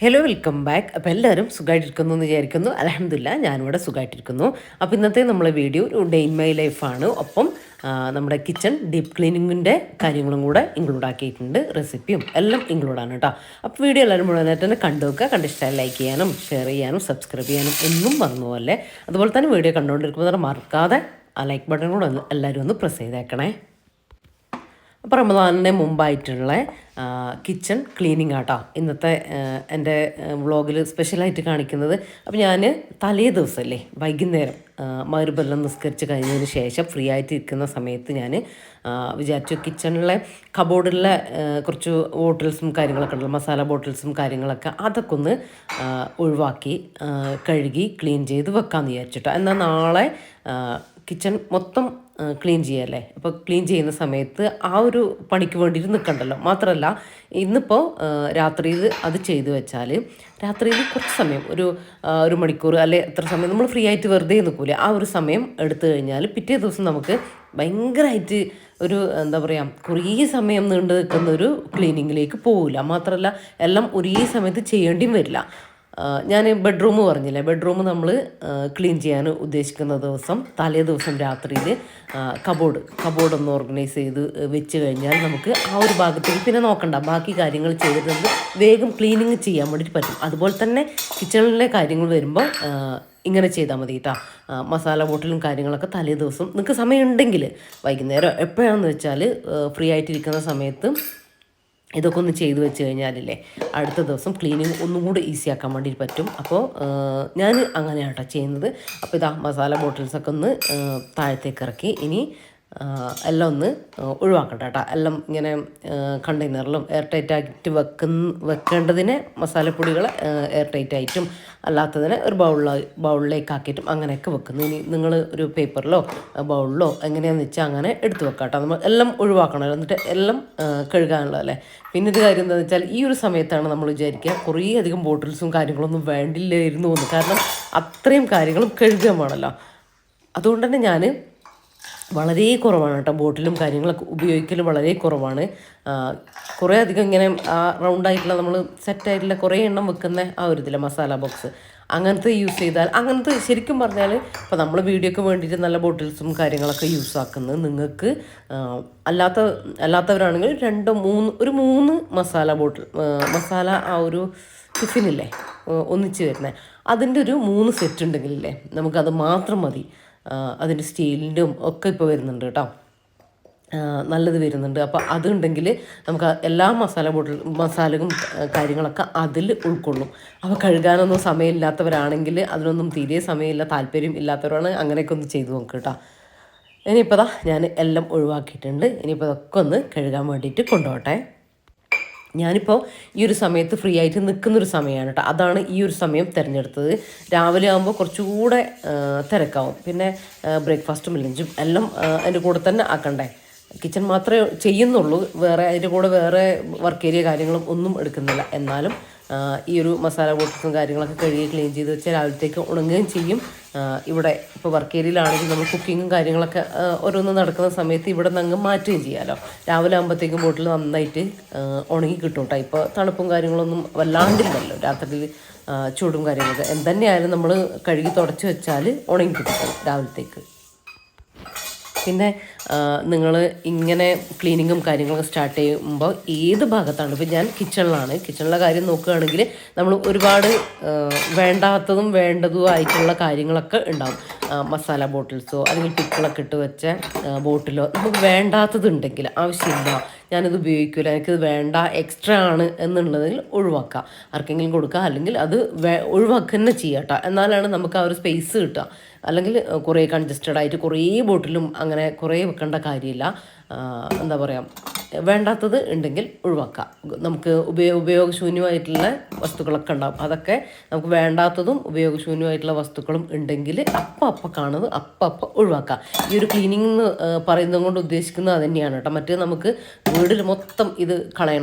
Hello welcome back. അപ്പോൾ എല്ലാവരും സുഖമായിട്ടിരിക്കുന്നു എന്ന് വിചാരിക്കുന്നു. അൽഹംദുലില്ലാ ഞാനിവിടെ സുഖമായിട്ടിരിക്കുന്നു. അപ്പോൾ ഇന്നത്തെ നമ്മളെ വീഡിയോ ഒരു ഡേ ഇൻ മൈ ലൈഫാണ്. ഒപ്പം നമ്മുടെ കിച്ചൺ ഡീപ്പ് ക്ലീനിങ്ങിൻ്റെ കാര്യങ്ങളും കൂടെ ഇൻക്ലൂഡ് ആക്കിയിട്ടുണ്ട്. റെസിപ്പിയും എല്ലാം ഇൻക്ലൂഡാണ് കേട്ടോ. അപ്പോൾ വീഡിയോ എല്ലാവരും മുഴുവനായിട്ട് തന്നെ കണ്ടു വെക്കുക. കണ്ടിഷ്ടമായി ലൈക്ക് ചെയ്യാനും ഷെയർ ചെയ്യാനും സബ്സ്ക്രൈബ് ചെയ്യാനും ഒന്നും മറന്നുപോലെ. അതുപോലെ തന്നെ വീഡിയോ കണ്ടുകൊണ്ടിരിക്കുമ്പോൾ മറക്കാതെ ആ ലൈക്ക് ബട്ടൺ കൂടെ എല്ലാവരും ഒന്ന് പ്രസ് ചെയ്തേക്കണേ. അപ്പോൾ റമദാനിന് മുമ്പായിട്ടുള്ള കിച്ചൺ ക്ലീനിങ് ആട്ടോ ഇന്നത്തെ എൻ്റെ വ്ളോഗിൽ സ്പെഷ്യലായിട്ട് കാണിക്കുന്നത്. അപ്പോൾ ഞാൻ തലേ ദിവസമല്ലേ വൈകുന്നേരം മഗ്‌രിബെല്ലാം നിസ്കരിച്ച് കഴിഞ്ഞതിന് ശേഷം ഫ്രീ ആയിട്ട് ഇരിക്കുന്ന സമയത്ത് ഞാൻ വിചാരിച്ചു കിച്ചണിലെ കബോർഡിലെ കുറച്ച് ബോട്ടിൽസും കാര്യങ്ങളൊക്കെ ഉണ്ടല്ലോ, മസാല ബോട്ടിൽസും കാര്യങ്ങളൊക്കെ അതൊക്കെ ഒന്ന് ഒഴിവാക്കി കഴുകി ക്ലീൻ ചെയ്ത് വെക്കാമെന്ന് വിചാരിച്ചിട്ടോ. എന്നാൽ നാളെ കിച്ചൺ മൊത്തം ക്ലീൻ ചെയ്യല്ലേ. അപ്പോൾ ക്ലീൻ ചെയ്യുന്ന സമയത്ത് ആ ഒരു പണിക്ക് വേണ്ടിയിട്ട് നിൽക്കണ്ടല്ലോ. മാത്രമല്ല ഇന്നിപ്പോൾ രാത്രിയിൽ അത് ചെയ്തു വെച്ചാൽ രാത്രിയിൽ കുറച്ച് സമയം ഒരു മണിക്കൂർ അല്ലെ എത്ര സമയം നമ്മൾ ഫ്രീ ആയിട്ട് വെറുതെ നിൽക്കൂലേ, ആ ഒരു സമയം എടുത്തു കഴിഞ്ഞാൽ പിറ്റേ ദിവസം നമുക്ക് ഭയങ്കരമായിട്ട് ഒരു എന്താ പറയുക കുറേ സമയം നീണ്ടു നിൽക്കുന്ന ഒരു ക്ലീനിങ്ങിലേക്ക് പോകില്ല. മാത്രമല്ല എല്ലാം ഒരേ സമയത്ത് ചെയ്യേണ്ടിയും വരില്ല. ഞാൻ ബെഡ്റൂം പറഞ്ഞില്ലേ, ബെഡ്റൂം നമ്മൾ ക്ലീൻ ചെയ്യാൻ ഉദ്ദേശിക്കുന്ന ദിവസം തലേ ദിവസം രാത്രിയിൽ കബോർഡ് ഒന്ന് ഓർഗനൈസ് ചെയ്ത് വെച്ച് കഴിഞ്ഞാൽ നമുക്ക് ആ ഒരു ഭാഗത്തേക്ക് പിന്നെ നോക്കണ്ട, ബാക്കി കാര്യങ്ങൾ ചെയ്തിട്ട് വേഗം ക്ലീനിങ് ചെയ്യാൻ വേണ്ടിയിട്ട് പറ്റും. അതുപോലെ തന്നെ കിച്ചണിലെ കാര്യങ്ങൾ വരുമ്പോൾ ഇങ്ങനെ ചെയ്താൽ മതി കേട്ടോ. മസാല ബോട്ടിലും കാര്യങ്ങളൊക്കെ തലേ ദിവസം നിങ്ങൾക്ക് സമയമുണ്ടെങ്കിൽ വൈകുന്നേരം എപ്പോഴാണെന്ന് വെച്ചാൽ ഫ്രീ ആയിട്ടിരിക്കുന്ന സമയത്ത് ഇതൊക്കെ ഒന്ന് ചെയ്തു വെച്ച് കഴിഞ്ഞാലല്ലേ അടുത്ത ദിവസം ക്ലീനിങ് ഒന്നും കൂടി ഈസി ആക്കാൻ വേണ്ടി പറ്റും. അപ്പോൾ ഞാൻ അങ്ങനെയാണ് കേട്ടോ ചെയ്യുന്നത്. അപ്പോൾ ഇതാ മസാല ബോട്ടിൽസൊക്കെ ഒന്ന് താഴത്തേക്ക് ഇറക്കി ഇനി എല്ലാം ഒന്ന് ഒഴിവാക്കട്ടെ കേട്ടോ. എല്ലാം ഇങ്ങനെ കണ്ടെയ്നറിലും എയർ ടൈറ്റ് ആയിട്ട് വെക്കേണ്ടതിനെ മസാലപ്പൊടികൾ എയർ ടൈറ്റ് ആയിട്ടും അല്ലാത്തതിനെ ഒരു ബൗളിലേക്ക് ആക്കിയിട്ടും അങ്ങനെയൊക്കെ വെക്കുന്നു. ഇനി നിങ്ങൾ ഒരു പേപ്പറിലോ ബൗളിലോ എങ്ങനെയാണെന്ന് വെച്ചാൽ അങ്ങനെ എടുത്ത് വെക്കാം കേട്ടോ. നമ്മൾ എല്ലാം ഒഴിവാക്കണമല്ലോ, എന്നിട്ട് എല്ലാം കഴുകാനുള്ളതല്ലേ. പിന്നെ ഒരു കാര്യം എന്താണെന്ന് വെച്ചാൽ ഈ ഒരു സമയത്താണ് നമ്മൾ വിചാരിക്കുക കുറേ അധികം ബോട്ടിൽസും കാര്യങ്ങളൊന്നും വേണ്ടില്ലായിരുന്നു എന്ന്. കാരണം അത്രയും കാര്യങ്ങളും കഴുകാൻ വേണമല്ലോ. അതുകൊണ്ട് തന്നെ ഞാൻ വളരെ കുറവാണ് കേട്ടോ ബോട്ടിലും കാര്യങ്ങളൊക്കെ ഉപയോഗിക്കൽ വളരെ കുറവാണ്. കുറേ അധികം ഇങ്ങനെ ആ റൗണ്ടായിട്ടുള്ള നമ്മൾ സെറ്റായിട്ടുള്ള കുറേ എണ്ണം വെക്കുന്ന ആ ഒരു ഇതില്ല മസാല ബോക്സ് അങ്ങനത്തെ യൂസ് ചെയ്താൽ അങ്ങനത്തെ ശരിക്കും പറഞ്ഞാൽ ഇപ്പോൾ നമ്മൾ വീഡിയോക്ക് വേണ്ടിയിട്ട് നല്ല ബോട്ടിൽസും കാര്യങ്ങളൊക്കെ യൂസ് ആക്കുന്നത് നിങ്ങൾക്ക് അല്ലാത്തവരാണെങ്കിൽ ഒരു മൂന്ന് മസാല ബോട്ടിൽ മസാല ആ ഒരു ടിഫിനില്ലേ ഒന്നിച്ച് വരുന്നത് അതിൻ്റെ ഒരു 3 സെറ്റ് ഉണ്ടെങ്കിലല്ലേ നമുക്കത് മാത്രം മതി. അതിൻ്റെ സ്റ്റീലിൻ്റെയും ഒക്കെ ഇപ്പോൾ വരുന്നുണ്ട് കേട്ടോ, നല്ലത് വരുന്നുണ്ട്. അപ്പോൾ അതുണ്ടെങ്കിൽ നമുക്ക് എല്ലാ മസാലയും കാര്യങ്ങളൊക്കെ അതിൽ ഉൾക്കൊള്ളും. അപ്പോൾ കഴുകാനൊന്നും സമയമില്ലാത്തവരാണെങ്കിൽ അതിനൊന്നും തീരെ സമയമില്ല താല്പര്യം ഇല്ലാത്തവരാണ് അങ്ങനെയൊക്കെ ഒന്ന് ചെയ്തു നോക്കുക കേട്ടോ. ഇനിയിപ്പോൾ ഞാൻ എല്ലാം ഒഴിവാക്കിയിട്ടുണ്ട്. ഇനിയിപ്പോൾ ഇതൊക്കെ ഒന്ന് കഴുകാൻ വേണ്ടിയിട്ട് കൊണ്ടുപോകട്ടെ. ഞാനിപ്പോൾ ഈ ഒരു സമയത്ത് ഫ്രീ ആയിട്ട് നിൽക്കുന്നൊരു സമയമാണ് കേട്ടോ. അതാണ് ഈ ഒരു സമയം തിരഞ്ഞെടുത്തത്. രാവിലെ ആകുമ്പോൾ കുറച്ചുകൂടെ തിരക്കാവും, പിന്നെ ബ്രേക്ക്ഫാസ്റ്റും ലഞ്ചും എല്ലാം അതിൻ്റെ കൂടെ തന്നെ ആക്കണ്ടേ. കിച്ചൺ മാത്രമേ ചെയ്യുന്നുള്ളൂ, വേറെ അതിൻ്റെ കൂടെ വേറെ വർക്ക് ഏരിയ കാര്യങ്ങളും ഒന്നും എടുക്കുന്നില്ല. എന്നാലും ഈ ഒരു മസാല ബോട്ടിൽസും കാര്യങ്ങളൊക്കെ കഴുകി ക്ലീൻ ചെയ്ത് വെച്ചാൽ രാവിലത്തേക്ക് ഉണങ്ങുകയും ചെയ്യും. ഇവിടെ ഇപ്പോൾ വർക്ക് ഏരിയയിലാണെങ്കിൽ നമ്മൾ കുക്കിങ്ങും കാര്യങ്ങളൊക്കെ ഓരോന്ന് നടക്കുന്ന സമയത്ത് ഇവിടെ നിന്ന് അങ്ങ് മാറ്റുകയും ചെയ്യാമല്ലോ. രാവിലെ ആകുമ്പോഴത്തേക്കും ബോട്ടിൽ നന്നായിട്ട് ഉണങ്ങി കിട്ടും കേട്ടോ. ഇപ്പോൾ തണുപ്പും കാര്യങ്ങളൊന്നും വല്ലാണ്ടില്ലല്ലോ, രാത്രിയിൽ ചൂടും കാര്യങ്ങളൊക്കെ എന്തുതന്നെയായാലും നമ്മൾ കഴുകി തുടച്ച് വെച്ചാൽ ഉണങ്ങി കിട്ടും രാവിലത്തേക്ക്. പിന്നെ നിങ്ങൾ ഇങ്ങനെ ക്ലീനിങ്ങും കാര്യങ്ങളൊക്കെ സ്റ്റാർട്ട് ചെയ്യുമ്പോൾ ഏത് ഭാഗത്താണ്, ഇപ്പോൾ ഞാൻ കിച്ചണിലെ കാര്യം നോക്കുകയാണെങ്കിൽ നമ്മൾ ഒരുപാട് വേണ്ടാത്തതും വേണ്ടതും ആയിട്ടുള്ള കാര്യങ്ങളൊക്കെ ഉണ്ടാവും. മസാല ബോട്ടിൽസോ അല്ലെങ്കിൽ പിക്കിളൊക്കെ ഇട്ട് വെച്ച ബോട്ടിലോ നമുക്ക് വേണ്ടാത്തതുണ്ടെങ്കിൽ ആവശ്യമില്ല, ഞാനത് ഉപയോഗിക്കില്ല, എനിക്കത് വേണ്ട, എക്സ്ട്രാ ആണ് എന്നുള്ളതിൽ ഒഴിവാക്കുക. ആർക്കെങ്കിലും കൊടുക്കുക, അല്ലെങ്കിൽ അത് ഒഴിവാക്കുക തന്നെ ചെയ്യുക കേട്ടോ. എന്നാലാണ് നമുക്ക് ആ ഒരു സ്പേസ് കിട്ടുക. അല്ലെങ്കിൽ കുറേ കൺജസ്റ്റഡ് ആയിട്ട് കുറേ ബോട്ടിലും അങ്ങനെ കുറേ വെക്കേണ്ട കാര്യമില്ല. എന്താ പറയുക, വേണ്ടാത്തത് ഉണ്ടെങ്കിൽ ഒഴിവാക്കാം. നമുക്ക് ഉപയോഗശൂന്യമായിട്ടുള്ള വസ്തുക്കളൊക്കെ ഉണ്ടാകും, അതൊക്കെ നമുക്ക് വേണ്ടാത്തതും ഉപയോഗശൂന്യമായിട്ടുള്ള വസ്തുക്കളും ഉണ്ടെങ്കിൽ അപ്പം കാണുന്നത് അപ്പം ഒഴിവാക്കാം. ഈ ഒരു ക്ലീനിങ് എന്ന് പറയുന്നത് കൊണ്ട് ഉദ്ദേശിക്കുന്നത് അത് തന്നെയാണ് കേട്ടോ. മറ്റേ നമുക്ക് വീട്ടിൽ മൊത്തം ഇത്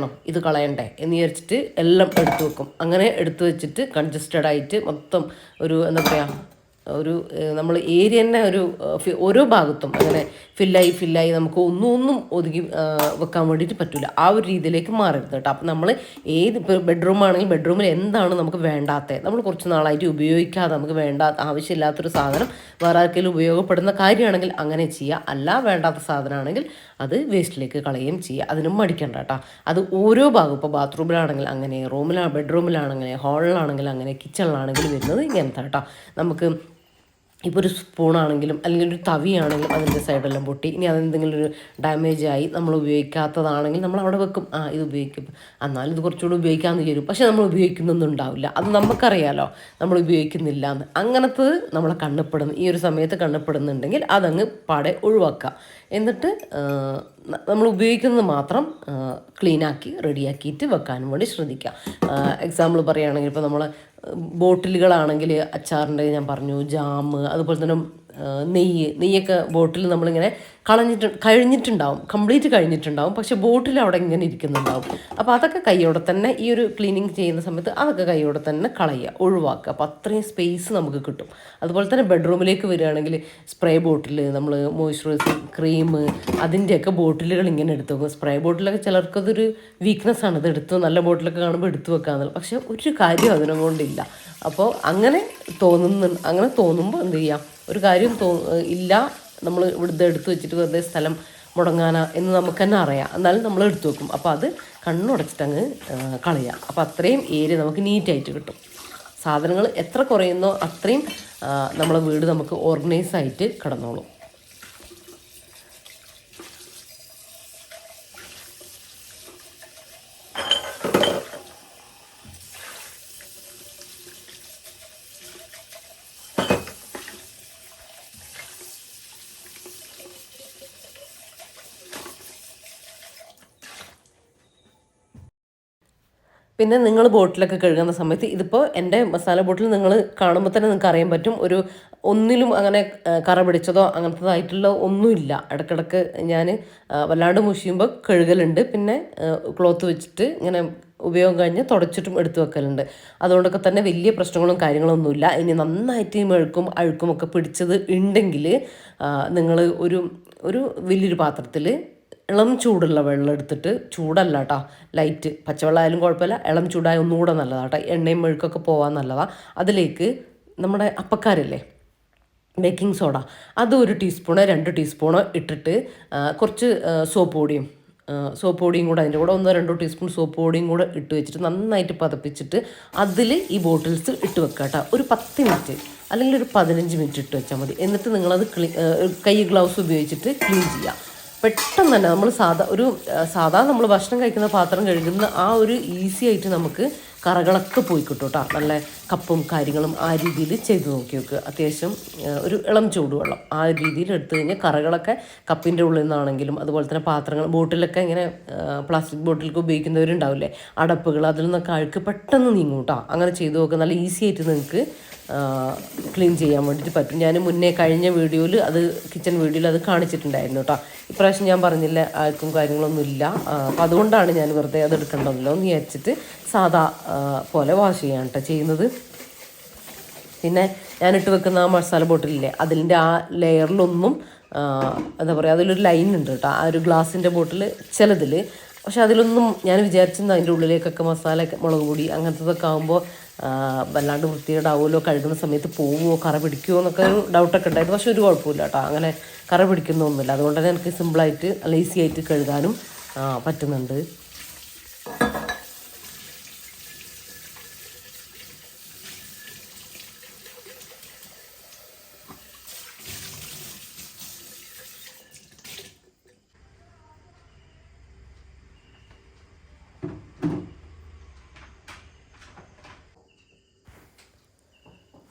കളയണ്ടേ എന്ന് വിചാരിച്ചിട്ട് എല്ലാം എടുത്തു വെക്കും. അങ്ങനെ എടുത്തു വെച്ചിട്ട് കൺജസ്റ്റഡ് ആയിട്ട് മൊത്തം ഒരു എന്താ പറയുക ഒരു നമ്മൾ ഏരിയ തന്നെ ഒരു ഓരോ ഭാഗത്തും അങ്ങനെ ഫില്ലായി നമുക്ക് ഒന്നും ഒതുക്കി വെക്കാൻ വേണ്ടിയിട്ട് പറ്റില്ല. ആ ഒരു രീതിയിലേക്ക് മാറരുത് കേട്ടോ. അപ്പം നമ്മൾ ഏത് ഇപ്പോൾ ബെഡ്റൂം ആണെങ്കിൽ ബെഡ്റൂമിൽ എന്താണ് നമുക്ക് വേണ്ടാത്തത്, നമ്മൾ കുറച്ച് നാളായിട്ട് ഉപയോഗിക്കാതെ നമുക്ക് ആവശ്യമില്ലാത്തൊരു സാധനം വേറെ ആർക്കെങ്കിലും ഉപയോഗപ്പെടുന്ന കാര്യമാണെങ്കിൽ അങ്ങനെ ചെയ്യുക. അല്ല വേണ്ടാത്ത സാധനമാണെങ്കിൽ അത് വേസ്റ്റിലേക്ക് കളയുകയും ചെയ്യുക. അതിനും മടിക്കണ്ട കേട്ടോ. അത് ഓരോ ഭാഗം ഇപ്പോൾ ബാത്റൂമിലാണെങ്കിൽ അങ്ങനെ, ബെഡ്റൂമിലാണെങ്കിൽ, ഹാളിലാണെങ്കിൽ അങ്ങനെ, കിച്ചണിലാണെങ്കിലും വരുന്നത് ഇങ്ങനത്തെ കേട്ടോ. നമുക്ക് ഇപ്പോൾ ഒരു സ്പൂണാണെങ്കിലും അല്ലെങ്കിൽ ഒരു തവിയാണെങ്കിലും അതിൻ്റെ സൈഡെല്ലാം പൊട്ടി, ഇനി അതെന്തെങ്കിലും ഒരു ഡാമേജ് ആയി നമ്മൾ ഉപയോഗിക്കാത്തതാണെങ്കിൽ നമ്മൾ അവിടെ വെക്കും. ഇത് ഉപയോഗിക്കും, എന്നാലും ഇത് കുറച്ചുകൂടി ഉപയോഗിക്കാമെന്ന് വിചാരിക്കും. പക്ഷേ നമ്മൾ ഉപയോഗിക്കുന്നൊന്നും ഉണ്ടാവില്ല. അത് നമുക്കറിയാലോ നമ്മൾ ഉപയോഗിക്കുന്നില്ല എന്ന്. അങ്ങനത്തെ നമ്മളെ കണ്ണപ്പെടുന്നു, ഈ ഒരു സമയത്ത് കണ്ണപ്പെടുന്നുണ്ടെങ്കിൽ അതങ്ങ് പാടെ ഒഴിവാക്കുക. എന്നിട്ട് നമ്മൾ ഉപയോഗിക്കുന്നത് മാത്രം ക്ലീനാക്കി റെഡിയാക്കിയിട്ട് വെക്കാനും വേണ്ടി ശ്രദ്ധിക്കുക. എക്സാമ്പിൾ പറയുകയാണെങ്കിൽ ഇപ്പോൾ നമ്മൾ ബോട്ടിലുകളാണെങ്കിൽ അച്ചാറിൻ്റെ ഞാൻ പറഞ്ഞു, ജാം, അതുപോലെ തന്നെ നെയ്യൊക്കെ ബോട്ടിൽ നമ്മളിങ്ങനെ കഴിഞ്ഞിട്ടുണ്ടാവും, കംപ്ലീറ്റ് കഴിഞ്ഞിട്ടുണ്ടാവും. പക്ഷെ ബോട്ടിൽ അവിടെ ഇങ്ങനെ ഇരിക്കുന്നുണ്ടാവും. അപ്പോൾ അതൊക്കെ കൈയോടെ തന്നെ ഈ ഒരു ക്ലീനിങ് ചെയ്യുന്ന സമയത്ത് അതൊക്കെ കൈയോടെ തന്നെ കളയുക, ഒഴിവാക്കുക. അപ്പോൾ അത്രയും സ്പേസ് നമുക്ക് കിട്ടും. അതുപോലെ തന്നെ ബെഡ്റൂമിലേക്ക് വരികയാണെങ്കിൽ സ്പ്രേ ബോട്ടിൽ, നമ്മൾ മോയ്സ്ചറൈസിങ് ക്രീം, അതിൻ്റെയൊക്കെ ബോട്ടിലുകൾ ഇങ്ങനെ എടുത്ത് വെക്കും. സ്പ്രേ ബോട്ടിലൊക്കെ ചിലർക്കതൊരു വീക്ക്നെസ്സാണ്, ഇത് നല്ല ബോട്ടിലൊക്കെ കാണുമ്പോൾ എടുത്ത് വെക്കാമെന്നുള്ളത്. പക്ഷേ ഒരു കാര്യം അതിനെക്കൊണ്ടില്ല. അപ്പോൾ അങ്ങനെ തോന്നുമ്പോൾ എന്ത് ചെയ്യാം, ഒരു കാര്യം ഇല്ല, നമ്മൾ ഇവിടുത്തെ എടുത്തു വെച്ചിട്ട് വെറുതെ സ്ഥലം മുടങ്ങാനാ എന്ന് നമുക്ക് തന്നെ അറിയാം. എന്നാലും നമ്മൾ എടുത്തു വെക്കും. അപ്പോൾ അത് കണ്ണുടച്ചിട്ടങ്ങ് കളയാം. അപ്പോൾ അത്രയും ഏരിയ നമുക്ക് നീറ്റായിട്ട് കിട്ടും. സാധനങ്ങൾ എത്ര കുറയുന്നോ അത്രയും നമ്മളെ വീട് നമുക്ക് ഓർഗനൈസായിട്ട് കിടന്നോളും. പിന്നെ നിങ്ങൾ ബോട്ടിലൊക്കെ കഴുകുന്ന സമയത്ത്, ഇതിപ്പോൾ എൻ്റെ മസാല ബോട്ടിൽ നിങ്ങൾ കാണുമ്പോൾ തന്നെ നിങ്ങൾക്ക് അറിയാൻ പറ്റും, ഒന്നിലും അങ്ങനെ കറ പിടിച്ചതോ അങ്ങനത്തതായിട്ടുള്ള ഒന്നുമില്ല. ഇടയ്ക്കിടയ്ക്ക് ഞാൻ വല്ലാണ്ട് മുഷിയുമ്പോൾ കഴുകലുണ്ട്. പിന്നെ ക്ലോത്ത് വെച്ചിട്ട് ഇങ്ങനെ ഉപയോഗം കഴിഞ്ഞ് തുടച്ചിട്ടും എടുത്തു വെക്കലുണ്ട്. അതുകൊണ്ടൊക്കെ തന്നെ വലിയ പ്രശ്നങ്ങളും കാര്യങ്ങളൊന്നുമില്ല. ഇനി നന്നായിട്ട് അഴുക്കുമൊക്കെ പിടിച്ചത് ഉണ്ടെങ്കിൽ നിങ്ങൾ ഒരു വലിയൊരു പാത്രത്തിൽ ഇളം ചൂടുള്ള വെള്ളം എടുത്തിട്ട്, ചൂടല്ല കേട്ടോ, ലൈറ്റ് പച്ചവെള്ളം ആയാലും കുഴപ്പമില്ല, ഇളം ചൂടായ ഒന്നുകൂടെ നല്ലതാണ് കേട്ടോ. എണ്ണയും മെഴുക്കൊക്കെ പോകാൻ നല്ലതാണ്. അതിലേക്ക് നമ്മുടെ അപ്പക്കാരില്ലേ, ബേക്കിംഗ് സോഡ, അത് 1 ടീസ്പൂണോ 2 ടീസ്പൂണോ ഇട്ടിട്ട് കുറച്ച് സോപ്പ് പൊടിയും കൂടെ അതിൻ്റെ കൂടെ 1-2 ടീസ്പൂൺ സോപ്പ് പൊടിയും കൂടെ ഇട്ട് വെച്ചിട്ട് നന്നായിട്ട് പതപ്പിച്ചിട്ട് അതിൽ ഈ ബോട്ടിൽസ് ഇട്ട് വെക്കുക കേട്ടോ. ഒരു 10 മിനിറ്റ് അല്ലെങ്കിൽ ഒരു 15 മിനിറ്റ് ഇട്ട് വെച്ചാൽ മതി. എന്നിട്ട് നിങ്ങളത് കൈ ഗ്ലൗസ് ഉപയോഗിച്ചിട്ട് ക്ലീൻ ചെയ്യുക. പെട്ടെന്ന് തന്നെ നമ്മൾ സാധാ നമ്മൾ ഭക്ഷണം കഴിക്കുന്ന പാത്രം കഴുകുന്ന ആ ഒരു ഈസി ആയിട്ട് നമുക്ക് കറകളൊക്കെ പോയി കിട്ടും കേട്ടോ. നല്ല കപ്പും കാര്യങ്ങളും ആ രീതിയിൽ ചെയ്ത് നോക്കി വെക്കുക. അത്യാവശ്യം ഒരു ഇളം ചൂടുവെള്ളം ആ രീതിയിൽ എടുത്തു കഴിഞ്ഞാൽ കറകളൊക്കെ കപ്പിൻ്റെ ഉള്ളിൽ നിന്നാണെങ്കിലും, അതുപോലെ തന്നെ പാത്രങ്ങൾ, ബോട്ടിലൊക്കെ ഇങ്ങനെ പ്ലാസ്റ്റിക് ബോട്ടിലൊക്കെ ഉപയോഗിക്കുന്നവരുണ്ടാവില്ലേ, അടപ്പുകൾ, അതിൽ നിന്നൊക്കെ അഴുക്ക് പെട്ടെന്ന് നീങ്ങും കേട്ടോ. അങ്ങനെ ചെയ്ത് നോക്കുക. നല്ല ഈസി ആയിട്ട് നിങ്ങൾക്ക് ക്ലീൻ ചെയ്യാൻ വേണ്ടിയിട്ട് പറ്റും. ഞാൻ മുന്നേ കഴിഞ്ഞ വീഡിയോയിൽ കിച്ചൺ വീഡിയോയിൽ അത് കാണിച്ചിട്ടുണ്ടായിരുന്നു കേട്ടോ. ഇപ്രാവശ്യം ഞാൻ പറഞ്ഞില്ല ആർക്കും കാര്യങ്ങളൊന്നുമില്ല. അപ്പം അതുകൊണ്ടാണ് ഞാൻ വെറുതെ അത് എടുക്കണ്ടല്ലോ എന്ന് വിചാരിച്ചിട്ട് സാധാ പോലെ വാഷ് ചെയ്യാൻ കേട്ടോ ചെയ്യുന്നത്. പിന്നെ ഞാനിട്ട് വെക്കുന്ന ആ മസാല ബോട്ടിലില്ലേ, അതിൻ്റെ ആ ലെയറിലൊന്നും എന്താ പറയുക, അതിലൊരു ലൈൻ ഉണ്ട് കേട്ടോ, ആ ഒരു ഗ്ലാസിൻ്റെ ബോട്ടിൽ ചിലതിൽ. പക്ഷെ അതിലൊന്നും ഞാൻ വിചാരിച്ചിരുന്നു അതിൻ്റെ ഉള്ളിലേക്കൊക്കെ മസാല, മുളക് പൊടി അങ്ങനത്തതൊക്കെ ആകുമ്പോൾ വല്ലാണ്ട് വൃത്തികേടാവുമല്ലോ, കഴുകുന്ന സമയത്ത് പോവുമോ, കറ പിടിക്കുമോ എന്നൊക്കെ ഒരു ഡൗട്ടൊക്കെ ഉണ്ടായിരുന്നു. പക്ഷെ ഒരു കുഴപ്പമില്ല കേട്ടോ, അങ്ങനെ കറ പിടിക്കുന്നൊന്നുമില്ല. അതുകൊണ്ട് തന്നെ എനിക്ക് സിമ്പിളായിട്ട് നല്ല ഈസി ആയിട്ട് കഴുകാനും പറ്റുന്നുണ്ട്.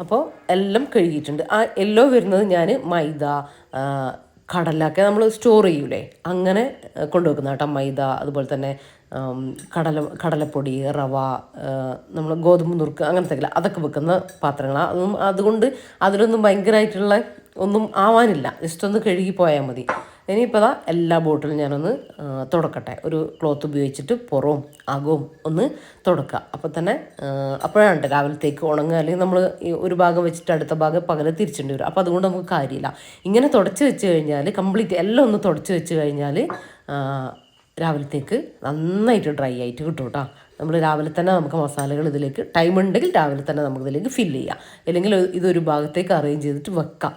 അപ്പോൾ എല്ലാം കഴുകിയിട്ടുണ്ട്. ആ യെല്ലോ വരുന്നത് ഞാൻ മൈദ, കടലൊക്കെ നമ്മൾ സ്റ്റോർ ചെയ്യൂലേ, അങ്ങനെ കൊണ്ടുവെക്കുന്ന കേട്ടോ. മൈദ, അതുപോലെ തന്നെ കടലപ്പൊടി, റവ, നമ്മൾ ഗോതമ്പ് നുറുക്ക്, അങ്ങനത്തെ അതൊക്കെ വെക്കുന്ന പാത്രങ്ങളാണ്. അതുകൊണ്ട് അതിലൊന്നും ഭയങ്കരമായിട്ടുള്ള ഒന്നും ആവാനില്ല, ജസ്റ്റ് ഒന്ന് കഴുകി പോയാൽ മതി. ഇനിയിപ്പോൾ അതാ എല്ലാ ബോട്ടിലും ഞാനൊന്ന് തുടക്കട്ടെ. ഒരു ക്ലോത്ത് ഉപയോഗിച്ചിട്ട് പുറവും അകവും ഒന്ന് തുടക്കുക. അപ്പോൾ തന്നെ അപ്പോഴാണ് രാവിലത്തേക്ക് ഉണങ്ങുക. അല്ലെങ്കിൽ നമ്മൾ ഈ ഒരു ഭാഗം വെച്ചിട്ട് അടുത്ത ഭാഗം പകല് തിരിച്ചേണ്ടി വരും. അപ്പോൾ അതുകൊണ്ട് നമുക്ക് കാര്യമില്ല. ഇങ്ങനെ തുടച്ച് വെച്ച് കഴിഞ്ഞാൽ കംപ്ലീറ്റ് എല്ലാം ഒന്ന് തുടച്ച് വെച്ച് കഴിഞ്ഞാൽ രാവിലത്തേക്ക് നന്നായിട്ട് ഡ്രൈ ആയിട്ട് കിട്ടും കേട്ടോ. നമ്മൾ രാവിലെ തന്നെ നമുക്ക് മസാലകൾ ഇതിലേക്ക് ടൈം ഉണ്ടെങ്കിൽ രാവിലെ തന്നെ നമുക്കിതിലേക്ക് ഫില്ല് ചെയ്യാം. അല്ലെങ്കിൽ ഇതൊരു ഭാഗത്തേക്ക് അറേഞ്ച് ചെയ്തിട്ട് വെക്കാം.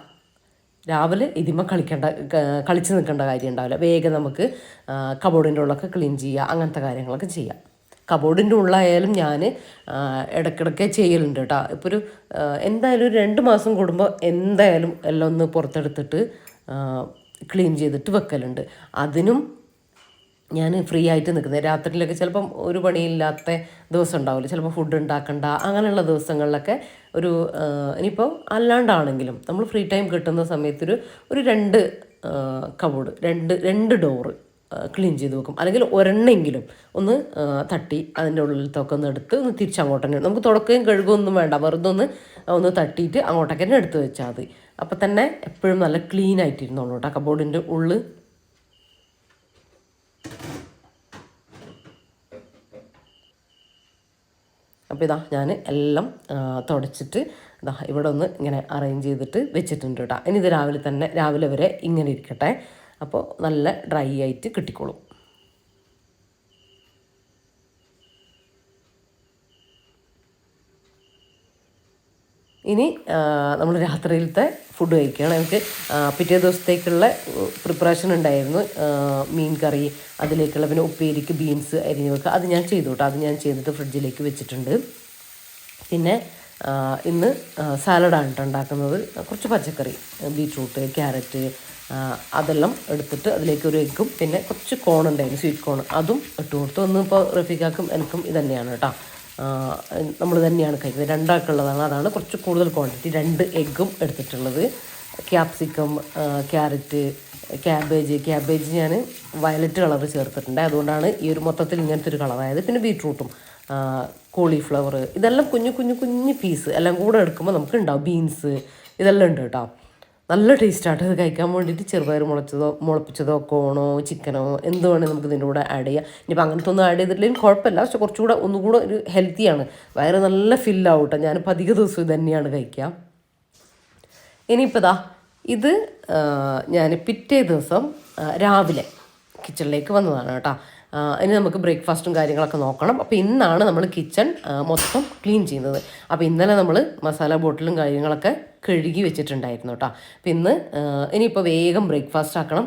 രാവിലെ ഇതിമ്മ കളിച്ച് നിൽക്കേണ്ട കാര്യം ഉണ്ടാവില്ല. വേഗം നമുക്ക് കബോർഡിൻ്റെ ഉള്ളൊക്കെ ക്ലീൻ ചെയ്യുക, അങ്ങനത്തെ കാര്യങ്ങളൊക്കെ ചെയ്യാം. കബോർഡിൻ്റെ ഉള്ളായാലും ഞാൻ ഇടയ്ക്കിടയ്ക്ക് ചെയ്യലുണ്ട് കേട്ടോ. ഇപ്പോൾ ഒരു എന്തായാലും ഒരു 2 മാസം കൂടുമ്പോൾ എന്തായാലും എല്ലാം ഒന്ന് പുറത്തെടുത്തിട്ട് ക്ലീൻ ചെയ്തിട്ട് വെക്കലുണ്ട്. അതിനും ഞാൻ ഫ്രീ ആയിട്ട് നിൽക്കുന്നത്. രാത്രിയിലൊക്കെ ചിലപ്പം ഒരു പണിയില്ലാത്ത ദിവസം ഉണ്ടാവില്ല, ചിലപ്പോൾ ഫുഡ് ഉണ്ടാക്കണ്ട, അങ്ങനെയുള്ള ദിവസങ്ങളിലൊക്കെ ഒരു ഇനിയിപ്പോൾ അല്ലാണ്ടാണെങ്കിലും നമ്മൾ ഫ്രീ ടൈം കിട്ടുന്ന സമയത്തൊരു 2 കബോർഡ്, രണ്ട് ഡോറ് ക്ലീൻ ചെയ്ത് വെക്കും. അല്ലെങ്കിൽ ഒരെണ്ണെങ്കിലും ഒന്ന് തട്ടി അതിൻ്റെ ഉള്ളിലത്തൊക്കെ ഒന്ന് എടുത്ത് ഒന്ന് തിരിച്ചങ്ങോട്ട് തന്നെ നമുക്ക് തുടക്കുകയും കഴുകുകയൊന്നും വേണ്ട, വെറുതെ ഒന്ന് തട്ടിയിട്ട് അങ്ങോട്ടേക്ക് തന്നെ എടുത്ത് വെച്ചാൽ മതി. അപ്പം തന്നെ എപ്പോഴും നല്ല ക്ലീൻ ആയിട്ടിരുന്നോളൂ കേട്ടോ കബോർഡിൻ്റെ ഉള്ളിൽ. അപ്പോൾ ഇതാ ഞാൻ എല്ലാം തുടച്ചിട്ട് ഇതാ ഇവിടെ ഒന്ന് ഇങ്ങനെ അറേഞ്ച് ചെയ്തിട്ട് വെച്ചിട്ടുണ്ട് കേട്ടോ. ഇനി ഇത് രാവിലെ വരെ ഇങ്ങനെ ഇരിക്കട്ടെ. അപ്പോൾ നല്ല ഡ്രൈ ആയിട്ട് കിട്ടിക്കോളും. ഇനി നമ്മൾ രാത്രിയിലത്തെ ഫുഡ് കഴിക്കുകയാണ്. എനിക്ക് പിറ്റേ ദിവസത്തേക്കുള്ള പ്രിപ്പറേഷൻ ഉണ്ടായിരുന്നു. മീൻ കറി, അതിലേക്കുള്ള പിന്നെ ഉപ്പേരിക്ക് ബീൻസ് അരിഞ്ഞ് വെക്കുക, അത് ഞാൻ ചെയ്തു കേട്ടോ. അത് ഞാൻ ചെയ്തിട്ട് ഫ്രിഡ്ജിലേക്ക് വെച്ചിട്ടുണ്ട്. പിന്നെ ഇന്ന് സാലഡാണ് കേട്ടോ ഉണ്ടാക്കുന്നത്. കുറച്ച് പച്ചക്കറി, ബീറ്റ്റൂട്ട്, ക്യാരറ്റ് അതെല്ലാം എടുത്തിട്ട് അതിലേക്ക് ഒരു എഗ്ഗും പിന്നെ കുറച്ച് കോൺ ഉണ്ടായിരുന്നു, സ്വീറ്റ് കോൺ, അതും ഇട്ട് കൊടുത്തു. ഒന്ന് ഇപ്പോൾ റഫീഖാക്കും എനിക്കും ഇതന്നെയാണ് കേട്ടോ. നമ്മൾ തന്നെയാണ് കഴിക്കുന്നത്, 2 ആൾക്കുള്ളതാണ്. അതാണ് കുറച്ച് കൂടുതൽ ക്വാണ്ടിറ്റി. 2 എഗ്ഗും എടുത്തിട്ടുള്ളത്. ക്യാപ്സിക്കം, ക്യാരറ്റ്, ക്യാബേജ് ഞാൻ വയലറ്റ് കളർ ചേർത്തിട്ടുണ്ട്. അതുകൊണ്ടാണ് ഈ ഒരു മൊത്തത്തിൽ ഇങ്ങനത്തെ ഒരു കളറായത്. പിന്നെ ബീറ്റ്റൂട്ടും കോളിഫ്ലവർ, ഇതെല്ലാം കുഞ്ഞു പീസ് എല്ലാം കൂടെ എടുക്കുമ്പോൾ നമുക്ക് ഉണ്ടാവും. ബീൻസ് ഇതെല്ലാം ഉണ്ട് കേട്ടോ. നല്ല ടേസ്റ്റായിട്ട് ഇത് കഴിക്കാൻ വേണ്ടിയിട്ട്. ചെറുപയർ മുളപ്പിച്ചതോ കോണോ ചിക്കനോ എന്ത് വേണമെങ്കിൽ നമുക്ക് ഇതിൻ്റെ കൂടെ ആഡ് ചെയ്യാം. ഇനിയിപ്പോൾ അങ്ങനത്തെ ഒന്നും ആഡ് ചെയ്തിട്ടില്ലെങ്കിൽ കുഴപ്പമില്ല, പക്ഷെ കുറച്ചുകൂടെ ഒന്നുകൂടെ ഒരു ഹെൽത്തിയാണ്. വയറ് നല്ല ഫില്ലാവും കേട്ടോ. ഞാനിപ്പോൾ അധിക ദിവസം ഇത് തന്നെയാണ് കഴിക്കുക. ഇനിയിപ്പോൾ ഇത് ഞാൻ പിറ്റേ ദിവസം രാവിലെ കിച്ചണിലേക്ക് വന്നതാണ് കേട്ടോ. ഇനി നമുക്ക് ബ്രേക്ക്ഫാസ്റ്റും കാര്യങ്ങളൊക്കെ നോക്കണം. അപ്പോൾ ഇന്നാണ് നമ്മൾ കിച്ചൺ മൊത്തം ക്ലീൻ ചെയ്യുന്നത്. അപ്പോൾ ഇന്നലെ നമ്മൾ മസാല ബോട്ടിലും കാര്യങ്ങളൊക്കെ കഴുകി വെച്ചിട്ടുണ്ടായിരുന്നു കേട്ടോ. അപ്പോൾ ഇനിയിപ്പോൾ വേഗം ബ്രേക്ക്ഫാസ്റ്റ് ആക്കണം,